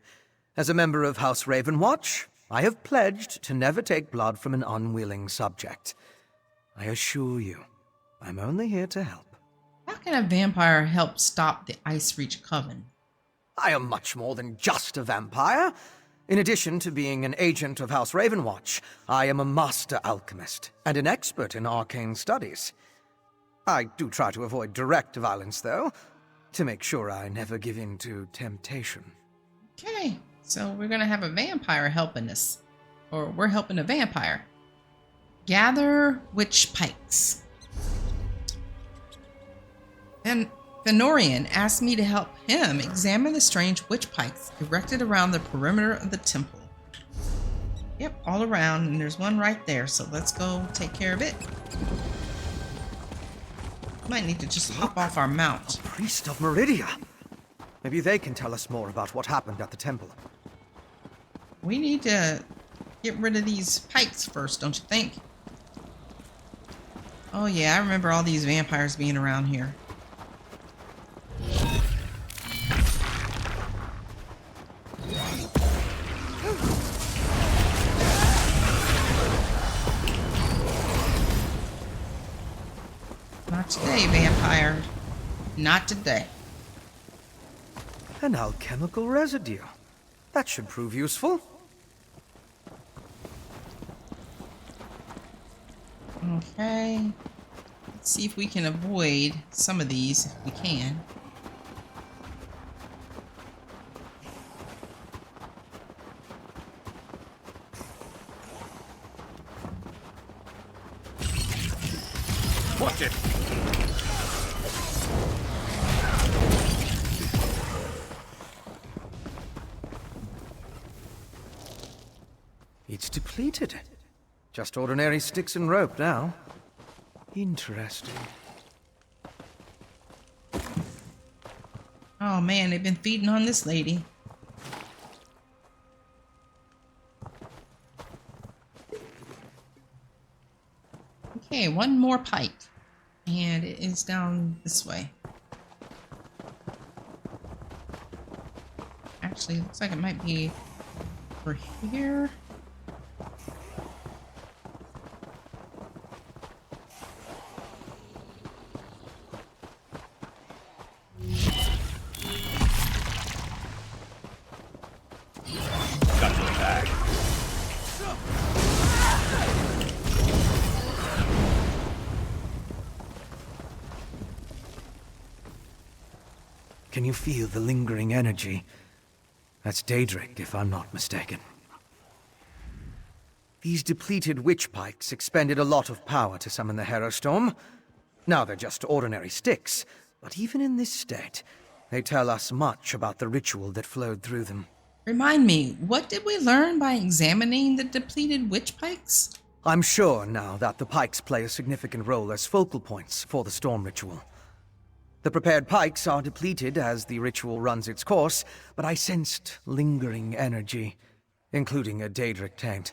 As a member of House Ravenwatch, I have pledged to never take blood from an unwilling subject. I assure you, I'm only here to help. How can a vampire help stop the Ice Reach Coven? I am much more than just a vampire. In addition to being an agent of House Ravenwatch, I am a master alchemist and an expert in arcane studies. I do try to avoid direct violence, though, to make sure I never give in to temptation. Okay, so we're gonna have a vampire helping us. Or we're helping a vampire. Gather witch pikes. And Fenorian asked me to help him examine the strange witch pikes erected around the perimeter of the temple. Yep, all around, and there's one right there, so let's go take care of it. Might need to just hop off our mount. Priest of Meridia. Maybe they can tell us more about what happened at the temple. We need to get rid of these pikes first, don't you think? Oh yeah, I remember all these vampires being around here. Not today, vampire. Not today. An alchemical residue. That should prove useful. Okay. Let's see if we can avoid some of these, if we can. Watch it! It's depleted. Just ordinary sticks and rope now. Interesting. Oh man, they've been feeding on this lady. Okay, one more pipe. And it is down this way. Actually, looks like it might be over here. Got your back. Can you feel the lingering energy? That's Daedric, if I'm not mistaken. These depleted witch pikes expended a lot of power to summon the Herostorm. Now they're just ordinary sticks, but even in this state, they tell us much about the ritual that flowed through them. Remind me, what did we learn by examining the depleted witch pikes? I'm sure now that the pikes play a significant role as focal points for the storm ritual. The prepared pikes are depleted as the ritual runs its course, but I sensed lingering energy, including a Daedric taint.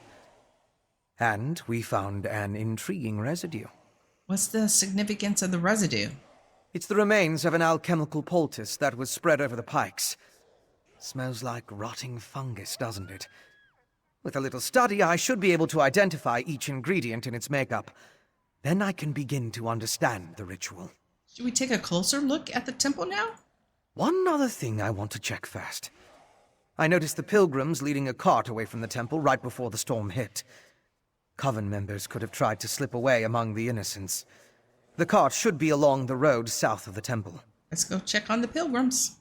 And we found an intriguing residue. What's the significance of the residue? It's the remains of an alchemical poultice that was spread over the pikes. Smells like rotting fungus, doesn't it? With a little study, I should be able to identify each ingredient in its makeup. Then I can begin to understand the ritual. Should we take a closer look at the temple now? One other thing I want to check first. I noticed the pilgrims leading a cart away from the temple right before the storm hit. Coven members could have tried to slip away among the innocents. The cart should be along the road south of the temple. Let's go check on the pilgrims.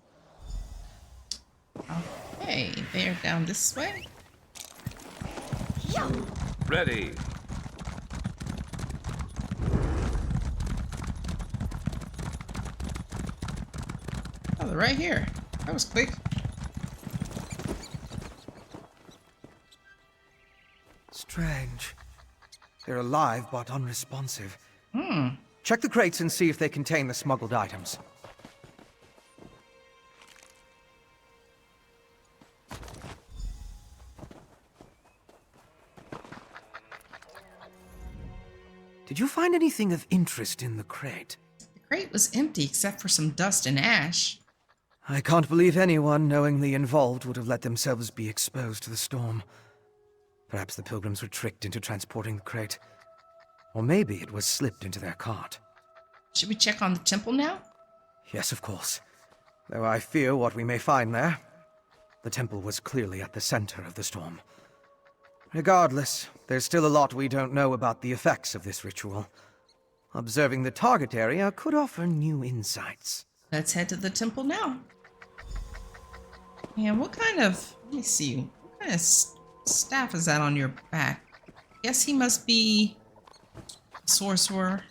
Okay, they're down this way. Ready. Oh, they're right here. That was quick. Strange. They're alive, but unresponsive. Hmm. Check the crates and see if they contain the smuggled items. Did you find anything of interest in the crate? The crate was empty except for some dust and ash. I can't believe anyone knowingly involved would have let themselves be exposed to the storm. Perhaps the pilgrims were tricked into transporting the crate. Or maybe it was slipped into their cart. Should we check on the temple now? Yes, of course. Though I fear what we may find there. The temple was clearly at the center of the storm. Regardless, there's still a lot we don't know about the effects of this ritual. Observing the target area could offer new insights. Let's head to the temple now. And what kind of, let me see, what kind of staff is that on your back? Guess he must be a sorcerer.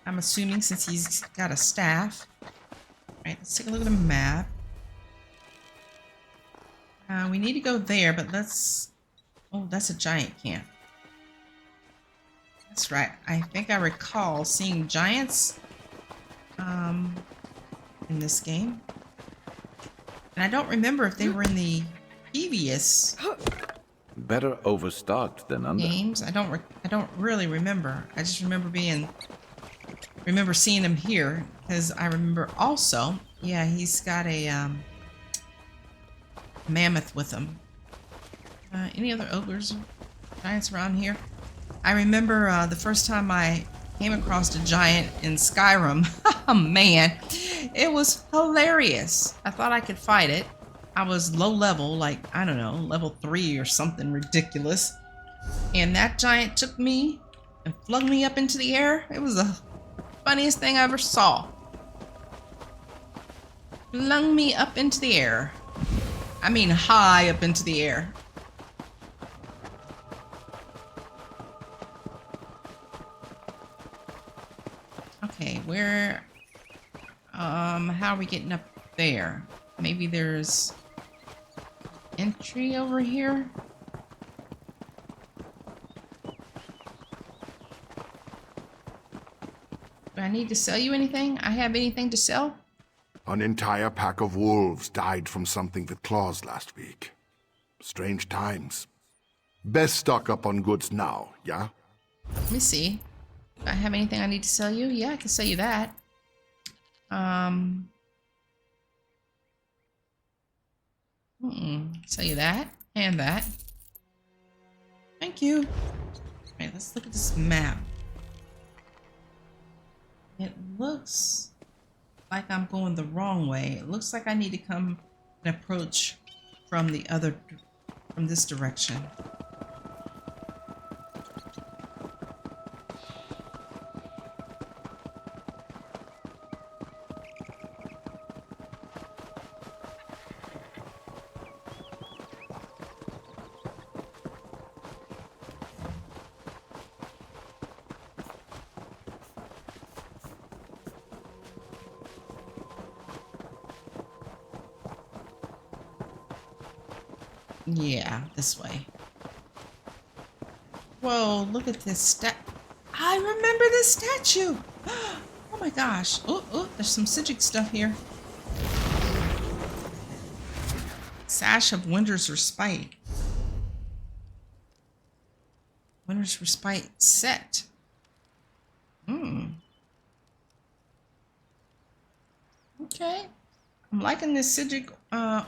I'm assuming since he's got a staff. Alright, let's take a look at the map. We need to go there, but let's... Oh, that's a giant camp. That's right. I think I recall seeing giants in this game. And I don't remember if they were in the previous Better overstocked than under. games. I don't really remember. I just remember seeing him here because I remember also, yeah, he's got a mammoth with him. Any other ogres or giants around here? I remember the first time I came across a giant in Skyrim. Oh man, it was hilarious. I thought I could fight it. I was low level, like, I don't know, level 3 or something ridiculous. And that giant took me and flung me up into the air. It was the funniest thing I ever saw. Flung me up into the air. I mean high up into the air. Okay, where, how are we getting up there? Maybe there's entry over here? Do I need to sell you anything? I have anything to sell? An entire pack of wolves died from something with claws last week. Strange times. Best stock up on goods now, yeah? Let me see. Do I have anything I need to sell you? Yeah, I can sell you that. Sell you that and that. Thank you. Alright, let's look at this map. It looks like I'm going the wrong way. It looks like I need to come and approach from this direction. Yeah, this way. Whoa, look at this I remember this statue! Oh my gosh. Oh, there's some Sigic stuff here. Sash of Winter's Respite. Winter's Respite set. Okay. I'm liking this Sigic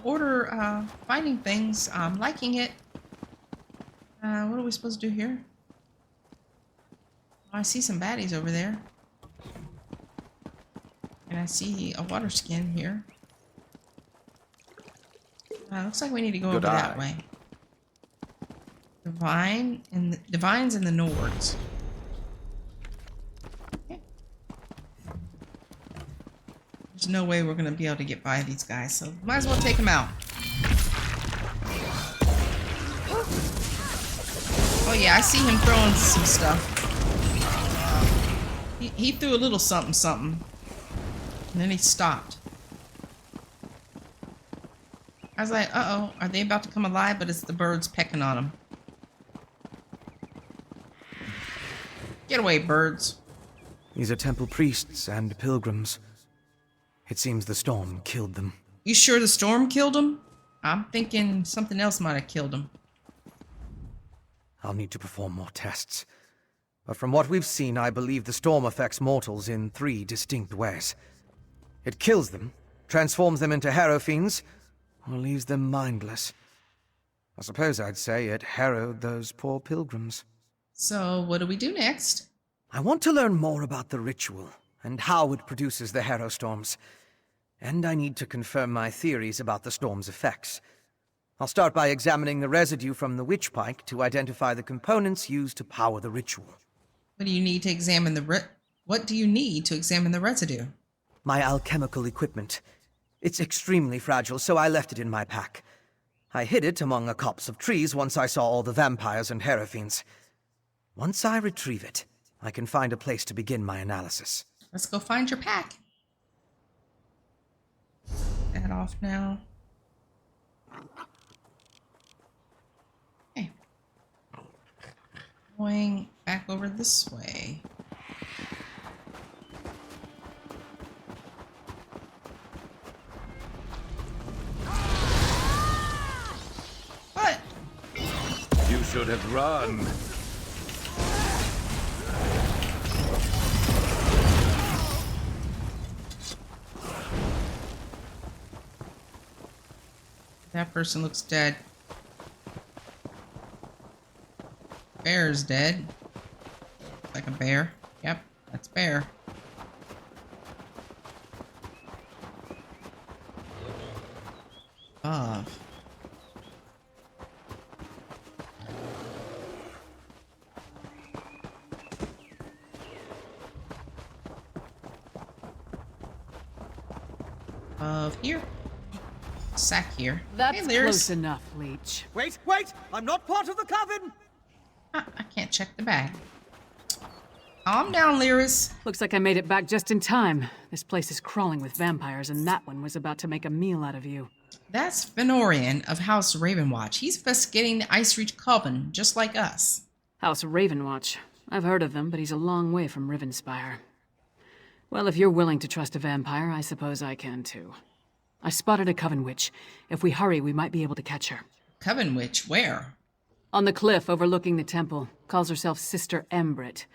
order fighting things. I'm liking it. What are we supposed to do here? Oh, I see some baddies over there. And I see a water skin here. Looks like we need to go over that way. Divines in the Nords. Okay. There's no way we're gonna be able to get by these guys, so might as well take them out. Oh yeah, I see him throwing some stuff. He threw a little something something. And then he stopped. I was like, uh-oh, are they about to come alive? But it's the birds pecking on them. Get away, birds. These are temple priests and pilgrims. It seems the storm killed them. You sure the storm killed them? I'm thinking something else might have killed them. I'll need to perform more tests. But from what we've seen, I believe the storm affects mortals in 3 distinct ways. It kills them, transforms them into harrow fiends, or leaves them mindless. I suppose I'd say it harrowed those poor pilgrims. So, what do we do next? I want to learn more about the ritual, and how it produces the harrow storms. And I need to confirm my theories about the storm's effects. I'll start by examining the residue from the witch pike to identify the components used to power the ritual. What do you need to examine the residue? My alchemical equipment. It's extremely fragile, so I left it in my pack. I hid it among a copse of trees once I saw all the vampires and harrow fiends. Once I retrieve it, I can find a place to begin my analysis. Let's go find your pack. That off now. Okay. Going back over this way. What? You should have run. That person looks dead. Bear's dead. Like a bear. Yep, that's bear. Above. Here. Sack here. That's hey, close enough, Leech. Wait! I'm not part of the coven! I can't check the bag. Calm down, Lyris. Looks like I made it back just in time. This place is crawling with vampires, and that one was about to make a meal out of you. That's Fenorian of House Ravenwatch. He's investigating the Icereach Coven, just like us. House Ravenwatch. I've heard of them, but he's a long way from Rivenspire. Well, if you're willing to trust a vampire, I suppose I can too. I spotted a Coven Witch. If we hurry, we might be able to catch her. Coven Witch? Where? On the cliff overlooking the temple. Calls herself Sister Embrit.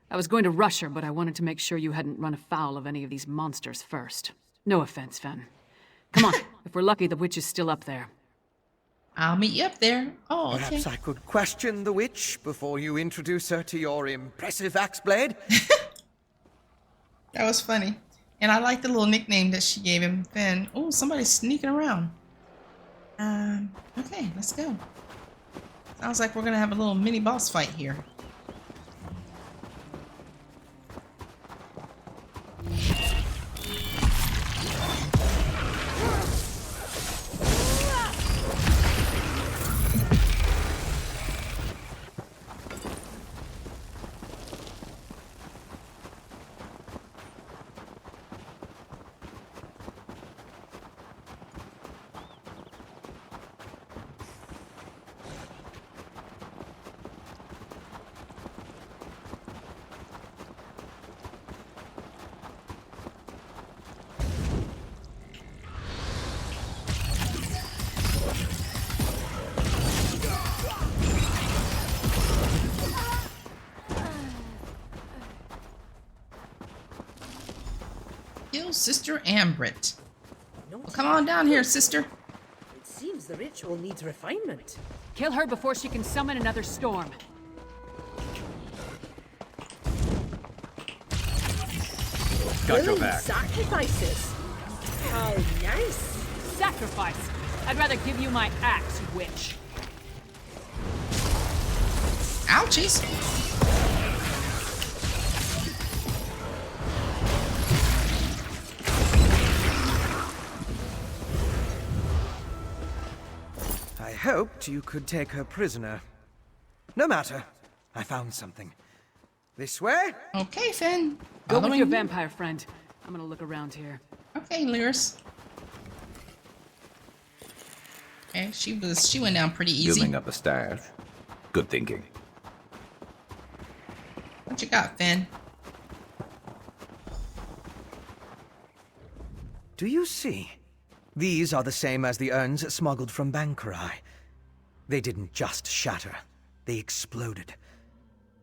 I was going to rush her, but I wanted to make sure you hadn't run afoul of any of these monsters first. No offense, Fen. Come on. If we're lucky, the witch is still up there. I'll meet you up there. Oh, okay. Perhaps I could question the witch before you introduce her to your impressive axe blade? That was funny. And I like the little nickname that she gave him, Finn. Oh, somebody's sneaking around. Okay, let's go. Sounds like we're gonna have a little mini boss fight here. Kill Sister Ambrit. Well, come on down here, sister. It seems the ritual needs refinement. Kill her before she can summon another storm. Got your back. Sacrifices. How nice. Sacrifice. I'd rather give you my axe, witch. Ouchies. I hoped you could take her prisoner. No matter. I found something. This way? Okay, Finn. Go with your vampire friend. I'm gonna look around here. Okay, Lyris. Okay, she went down pretty easy. Building up a stash. Good thinking. What you got, Finn? Do you see? These are the same as the urns smuggled from Bankarai. They didn't just shatter. They exploded.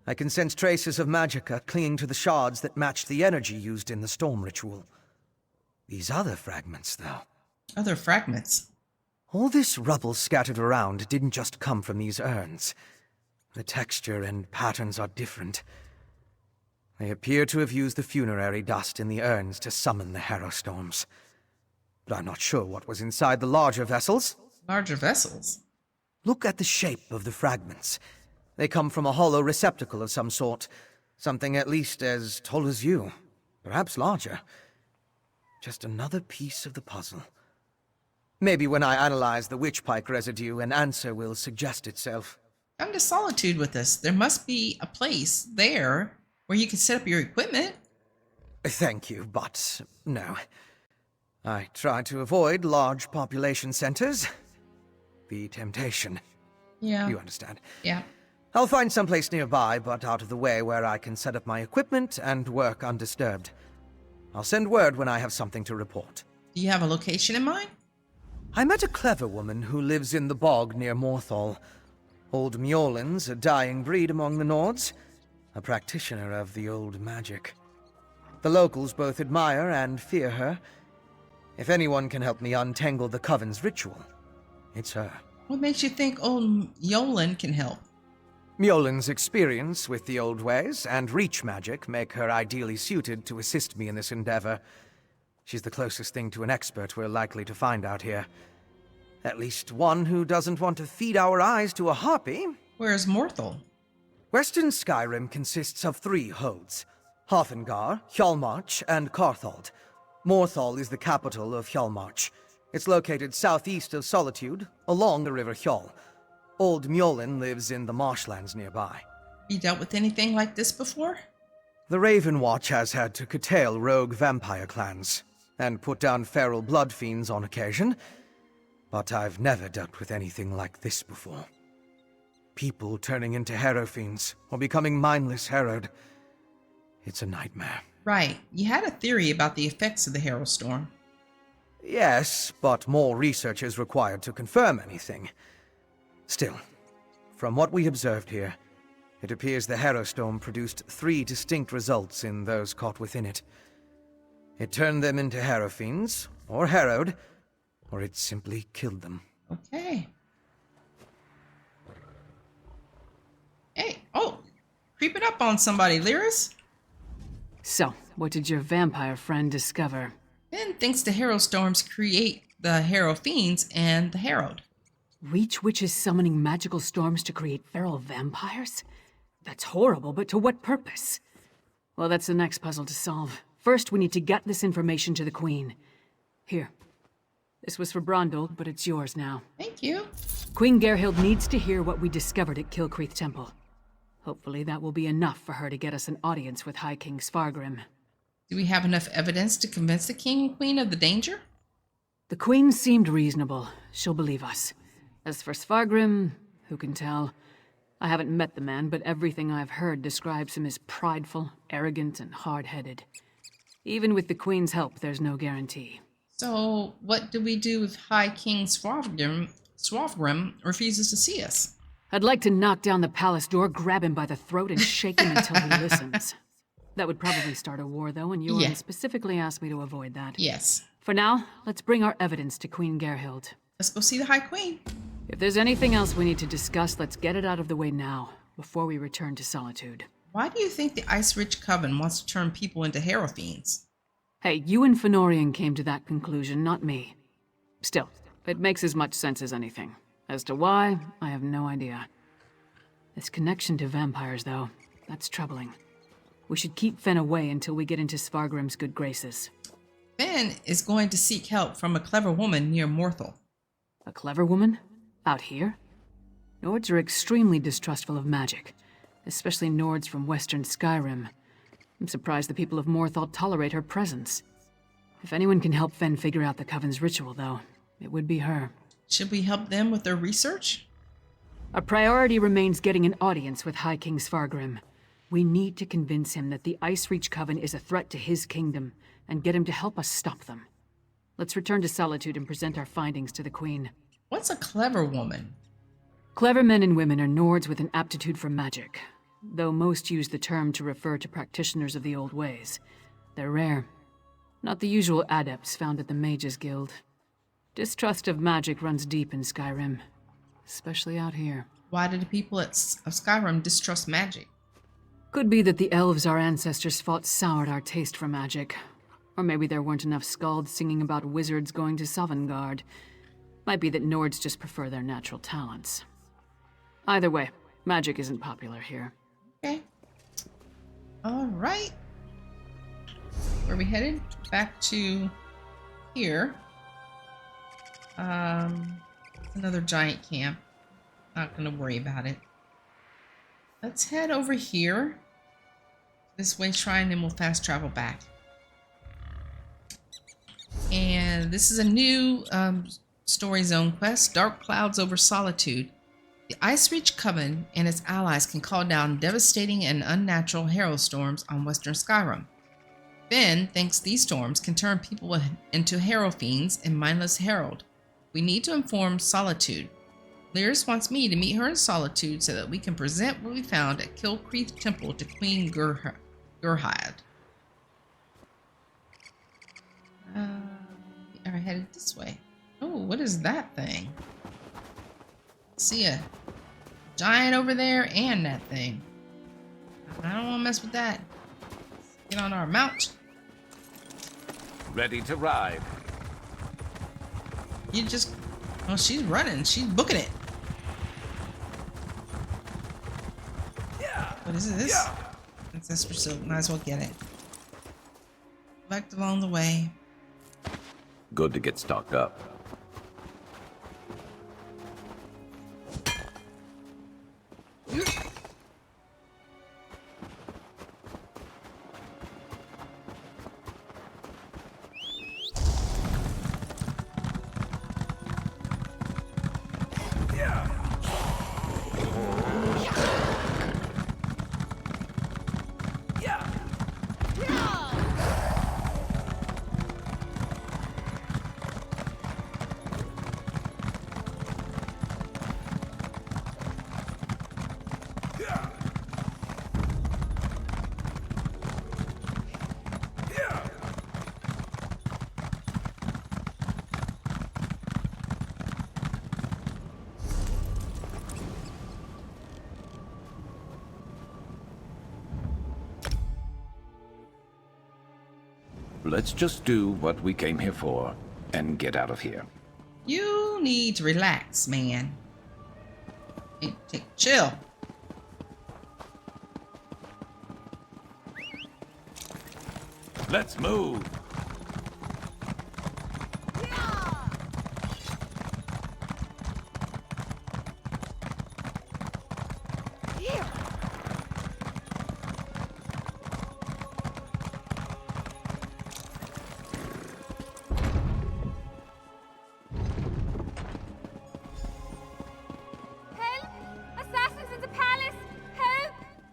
I can sense traces of Magicka clinging to the shards that matched the energy used in the storm ritual. These other fragments, though. Other fragments? All this rubble scattered around didn't just come from these urns. The texture and patterns are different. They appear to have used the funerary dust in the urns to summon the Harrow Storms. But I'm not sure what was inside the larger vessels. Larger vessels? Look at the shape of the fragments. They come from a hollow receptacle of some sort. Something at least as tall as you. Perhaps larger. Just another piece of the puzzle. Maybe when I analyze the witchpike residue, an answer will suggest itself. Come to Solitude with us. There must be a place there where you can set up your equipment. Thank you, but no. I try to avoid large population centers. The temptation. Yeah. You understand. Yeah. I'll find someplace nearby, but out of the way where I can set up my equipment and work undisturbed. I'll send word when I have something to report. Do you have a location in mind? I met a clever woman who lives in the bog near Morthal. Old Mjolnir's a dying breed among the Nords, a practitioner of the old magic. The locals both admire and fear her. If anyone can help me untangle the Coven's ritual, it's her. What makes you think old Mjolnir can help? Mjolnir's experience with the old ways and reach magic make her ideally suited to assist me in this endeavor. She's the closest thing to an expert we're likely to find out here. At least one who doesn't want to feed our eyes to a harpy. Where's Morthal? Western Skyrim consists of 3 holds: Hothengar, Hjalmarch, and Carthald. Morthal is the capital of Hjalmarch. It's located southeast of Solitude, along the River Hjal. Old Mjolnir lives in the marshlands nearby. You dealt with anything like this before? The Raven Watch has had to curtail rogue vampire clans, and put down feral blood fiends on occasion, but I've never dealt with anything like this before. People turning into Harrow fiends, or becoming mindless harrowed. It's a nightmare. Right. You had a theory about the effects of the Harrow Storm. Yes, but more research is required to confirm anything. Still, from what we observed here, it appears the Harrow Storm produced 3 distinct results in those caught within it. It turned them into Harrow fiends, or harrowed, or it simply killed them. Okay. Hey, oh, creeping up on somebody, Lyris. So, what did your vampire friend discover? Ben thinks the Harrow Storms create the Harrow Fiends and the Harrowed. Reach witches summoning magical storms to create feral vampires? That's horrible, but to what purpose? Well, that's the next puzzle to solve. First, we need to get this information to the Queen. Here. This was for Brondel, but it's yours now. Thank you. Queen Gerhild needs to hear what we discovered at Kilcreath Temple. Hopefully that will be enough for her to get us an audience with High King Svargrim. Do we have enough evidence to convince the King and Queen of the danger? The Queen seemed reasonable. She'll believe us. As for Svargrim, who can tell? I haven't met the man, but everything I've heard describes him as prideful, arrogant, and hard-headed. Even with the Queen's help, there's no guarantee. So, what do we do if High King Swafgrim refuses to see us? I'd like to knock down the palace door, grab him by the throat, and shake him until he listens. That would probably start a war, though, and Yoren specifically asked me to avoid that. Yes. For now, let's bring our evidence to Queen Gerhild. Let's go see the High Queen. If there's anything else we need to discuss, let's get it out of the way now, before we return to Solitude. Why do you think the Ice Ridge Coven wants to turn people into Harrow Fiends? Hey, you and Fenorian came to that conclusion, not me. Still, it makes as much sense as anything. As to why, I have no idea. This connection to vampires, though, that's troubling. We should keep Fen away until we get into Svargrim's good graces. Fen is going to seek help from a clever woman near Morthal. A clever woman? Out here? Nords are extremely distrustful of magic, especially Nords from Western Skyrim. I'm surprised the people of Morthal tolerate her presence. If anyone can help Fen figure out the Coven's ritual, though, it would be her. Should we help them with their research? Our priority remains getting an audience with High King Svargrim. We need to convince him that the Ice Reach Coven is a threat to his kingdom, and get him to help us stop them. Let's return to Solitude and present our findings to the Queen. What's a clever woman? Clever men and women are Nords with an aptitude for magic, though most use the term to refer to practitioners of the old ways. They're rare. Not the usual adepts found at the Mages Guild. Distrust of magic runs deep in Skyrim, especially out here. Why do the people of Skyrim distrust magic? Could be that the elves our ancestors fought soured our taste for magic. Or maybe there weren't enough skalds singing about wizards going to Sovngarde. Might be that Nords just prefer their natural talents. Either way, magic isn't popular here. Okay. Alright. Where are we headed? Back to here. Another giant camp. Not gonna worry about it. Let's head over here. This way shrine, and we'll fast travel back. And this is a new story zone quest, Dark Clouds over Solitude. The Ice Reach Coven and its allies can call down devastating and unnatural herald storms on Western Skyrim. Ben thinks these storms can turn people into herald fiends and mindless herald. We need to inform Solitude. Lyris wants me to meet her in Solitude so that we can present what we found at Kilcreath Temple to Queen Gurhyd. We are headed this way. Oh, what is that thing? See a giant over there and that thing. I don't want to mess with that. Get on our mount. Ready to ride. You just... Oh, she's running. She's booking it. What is this? Ancestor Silk. Might as well get it. Collect along the way. Good to get stocked up. Let's just do what we came here for and get out of here. You need to relax, man. Chill. Let's move.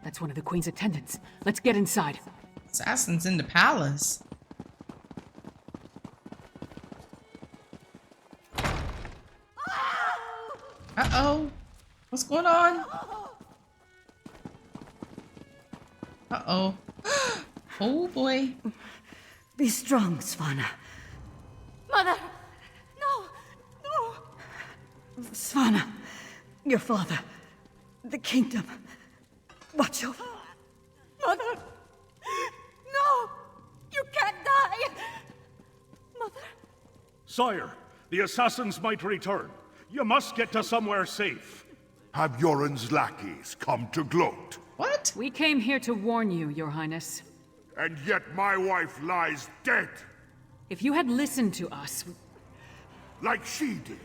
That's one of the Queen's attendants. Let's get inside. Assassins in the palace. Uh-oh. What's going on? Uh-oh. Oh, boy. Be strong, Svanna. Mother! No! No! Svanna, your father, the kingdom. Watch over. Mother! No! You can't die! Mother! Sire, the assassins might return. You must get to somewhere safe. Have Yoren's lackeys come to gloat? What? We came here to warn you, Your Highness. And yet my wife lies dead. If you had listened to us... Like she did.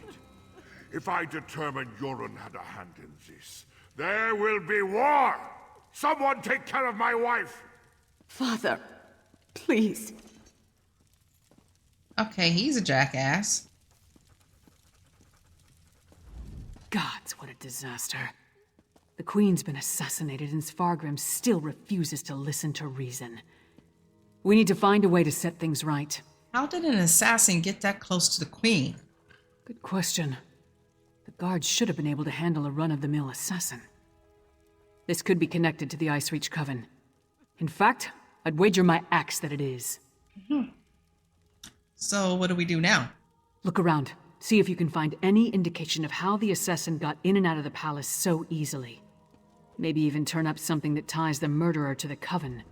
If I determine Yoren had a hand in this, there will be war! Someone take care of my wife! Father, please. Okay, he's a jackass. Gods, what a disaster. The Queen's been assassinated and Svargrim still refuses to listen to reason. We need to find a way to set things right. How did an assassin get that close to the Queen? Good question. The guards should have been able to handle a run-of-the-mill assassin. This could be connected to the Icereach Coven. In fact, I'd wager my axe that it is. So what do we do now? Look around. See if you can find any indication of how the assassin got in and out of the palace so easily. Maybe even turn up something that ties the murderer to the Coven.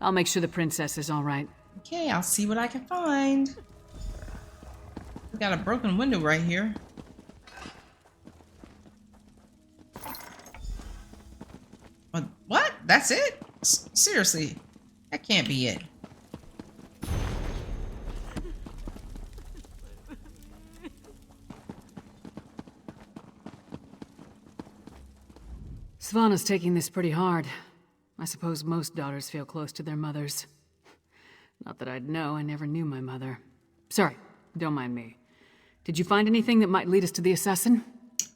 I'll make sure the princess is all right. Okay, I'll see what I can find. We got a broken window right here. What? That's it? Seriously, that can't be it. Svanna's taking this pretty hard. I suppose most daughters feel close to their mothers. Not that I'd know, I never knew my mother. Sorry, don't mind me. Did you find anything that might lead us to the assassin?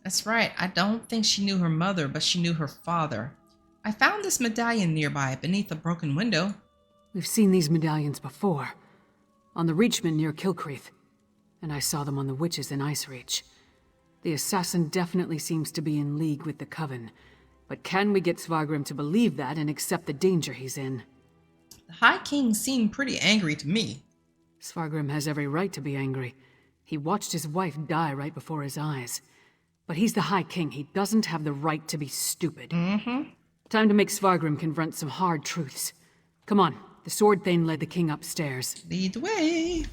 That's right, I don't think she knew her mother, but she knew her father. I found this medallion nearby, beneath a broken window. We've seen these medallions before. On the Reachman near Kilcreath. And I saw them on the witches in Icereach. The assassin definitely seems to be in league with the Coven. But can we get Svargrim to believe that and accept the danger he's in? The High King seemed pretty angry to me. Svargrim has every right to be angry. He watched his wife die right before his eyes. But he's the High King. He doesn't have the right to be stupid. Time to make Svargrim confront some hard truths. Come on, the Sword Thane led the king upstairs. Lead the way.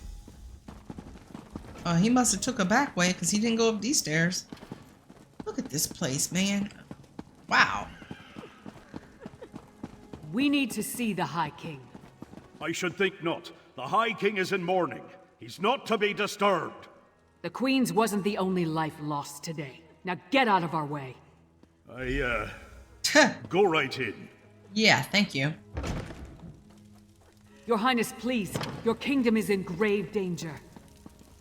He must have took a back way because he didn't go up these stairs. Look at this place, man. Wow. We need to see the High King. I should think not. The High King is in mourning. He's not to be disturbed. The Queen's wasn't the only life lost today. Now get out of our way. Go right in. Yeah, thank you. Your Highness, please. Your kingdom is in grave danger.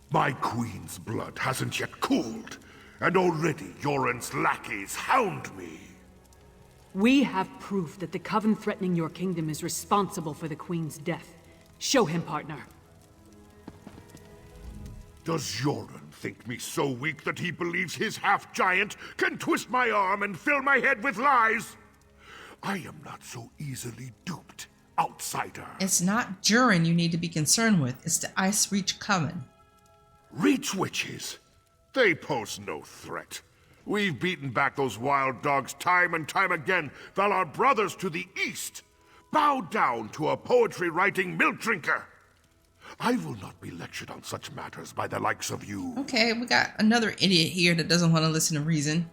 My queen's blood hasn't yet cooled, and already Yoren's lackeys hound me. We have proof that the Coven threatening your kingdom is responsible for the Queen's death. Show him, partner. Does Yoren think me so weak that he believes his half-giant can twist my arm and fill my head with lies? I am not so easily duped, outsider. It's not Jurin you need to be concerned with. It's the Icereach Coven. Reach witches? They pose no threat. We've beaten back those wild dogs time and time again, while our brothers to the east bow down to a poetry-writing milk drinker. I will not be lectured on such matters by the likes of you. Okay, we got another idiot here that doesn't want to listen to reason.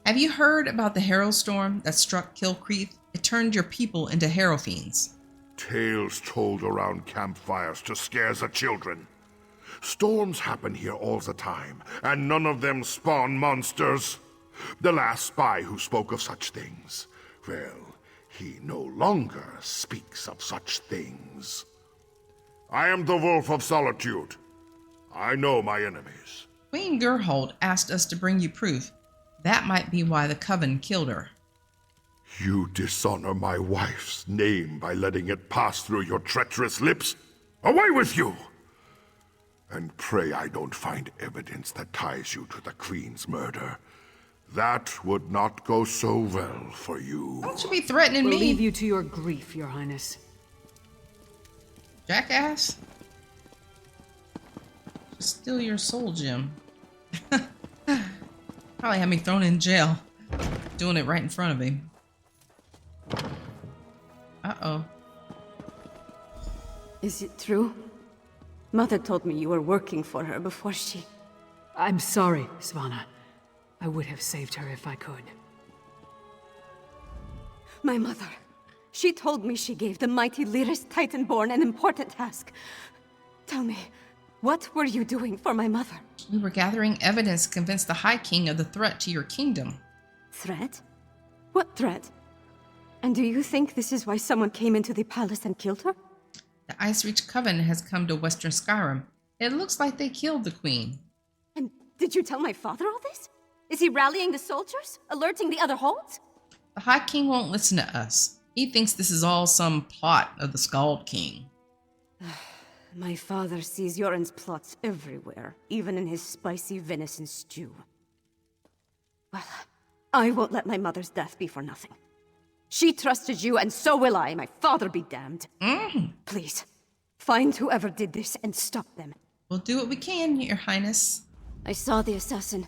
Have you heard about the Harrow Storm that struck Kilcreath? It turned your people into Harrow Fiends. Tales told around campfires to scare the children. Storms happen here all the time, and none of them spawn monsters. The last spy who spoke of such things, well, he no longer speaks of such things. I am the Wolf of Solitude. I know my enemies. Queen Gerhold asked us to bring you proof. That might be why the Coven killed her. You dishonor my wife's name by letting it pass through your treacherous lips? Away with you! And pray I don't find evidence that ties you to the Queen's murder. That would not go so well for you. Don't you be threatening We'll me. leave you to your grief, Your Highness. Jackass. Just steal your soul gem. Probably had me thrown in jail. Doing it right in front of him. Uh-oh. Is it true? Mother told me you were working for her before she... I'm sorry, Svanna. I would have saved her if I could. My mother. She told me she gave the mighty Lyris Titanborn an important task. Tell me, what were you doing for my mother? We were gathering evidence to convince the High King of the threat to your kingdom. Threat? What threat? And do you think this is why someone came into the palace and killed her? The Icereach Coven has come to Western Skyrim. It looks like they killed the Queen. And did you tell my father all this? Is he rallying the soldiers? Alerting the other holds? The High King won't listen to us. He thinks this is all some plot of the Skald King. My father sees Yoren's plots everywhere, even in his spicy venison stew. Well, I won't let my mother's death be for nothing. She trusted you, and so will I. My father be damned. Please, find whoever did this and stop them. We'll do what we can, Your Highness. I saw the assassin.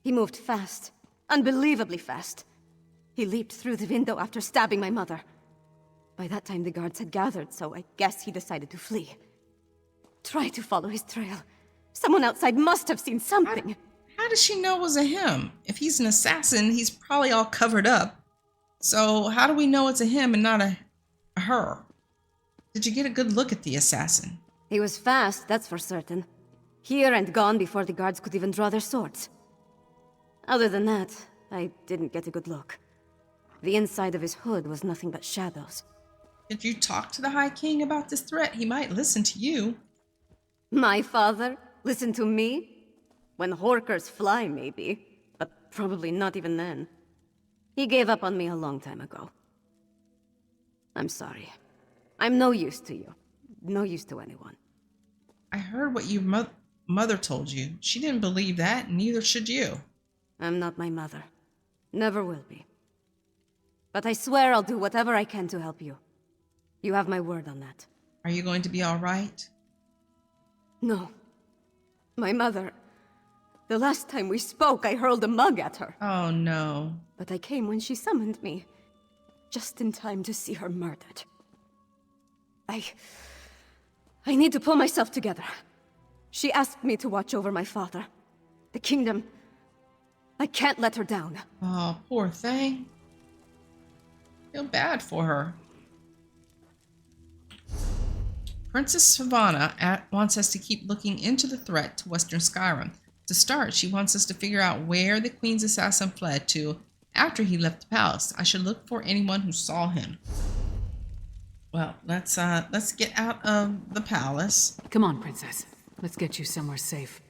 He moved fast. Unbelievably fast. He leaped through the window after stabbing my mother. By that time, the guards had gathered, so I guess he decided to flee. Try to follow his trail. Someone outside must have seen something. How does she know it was a him? If he's an assassin, he's probably all covered up. So how do we know it's a him and not a her? Did you get a good look at the assassin? He was fast, that's for certain. Here and gone before the guards could even draw their swords. Other than that, I didn't get a good look. The inside of his hood was nothing but shadows. Did you talk to the High King about this threat? He might listen to you. My father? Listen to me? When horkers fly, maybe. But probably not even then. He gave up on me a long time ago. I'm sorry. I'm no use to you. No use to anyone. I heard what your mother told you. She didn't believe that, and neither should you. I'm not my mother. Never will be. But I swear I'll do whatever I can to help you. You have my word on that. Are you going to be all right? No. My mother... The last time we spoke, I hurled a mug at her. Oh, no. But I came when she summoned me. Just in time to see her murdered. I need to pull myself together. She asked me to watch over my father. The kingdom... I can't let her down. Oh, poor thing. Feel bad for her. Princess Savannah wants us to keep looking into the threat to Western Skyrim. To start, she wants us to figure out where the Queen's assassin fled to after he left the palace. I should look for anyone who saw him. Well, let's get out of the palace. Come on, Princess. Let's get you somewhere safe.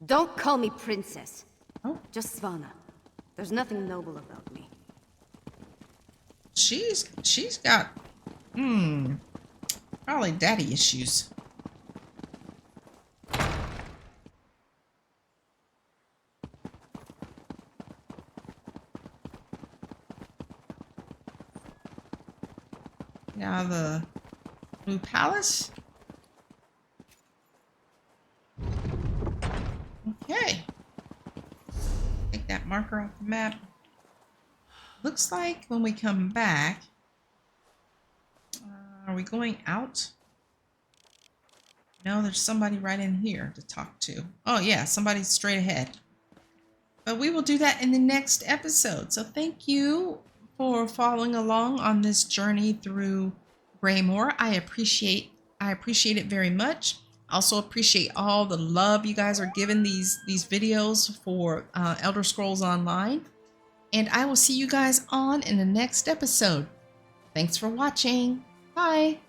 Don't call me Princess. Oh. Just Svana. There's nothing noble about me. She's got probably daddy issues. Now the Blue Palace. Okay. Take that marker off the map. Looks like when we come back, are we going out? No, there's somebody right in here to talk to. Oh yeah, somebody straight ahead. But we will do that in the next episode. So thank you for following along on this journey through Greymoor. I appreciate it very much. I also appreciate all the love you guys are giving these videos for Elder Scrolls Online. And I will see you guys on in the next episode. Thanks for watching. Bye.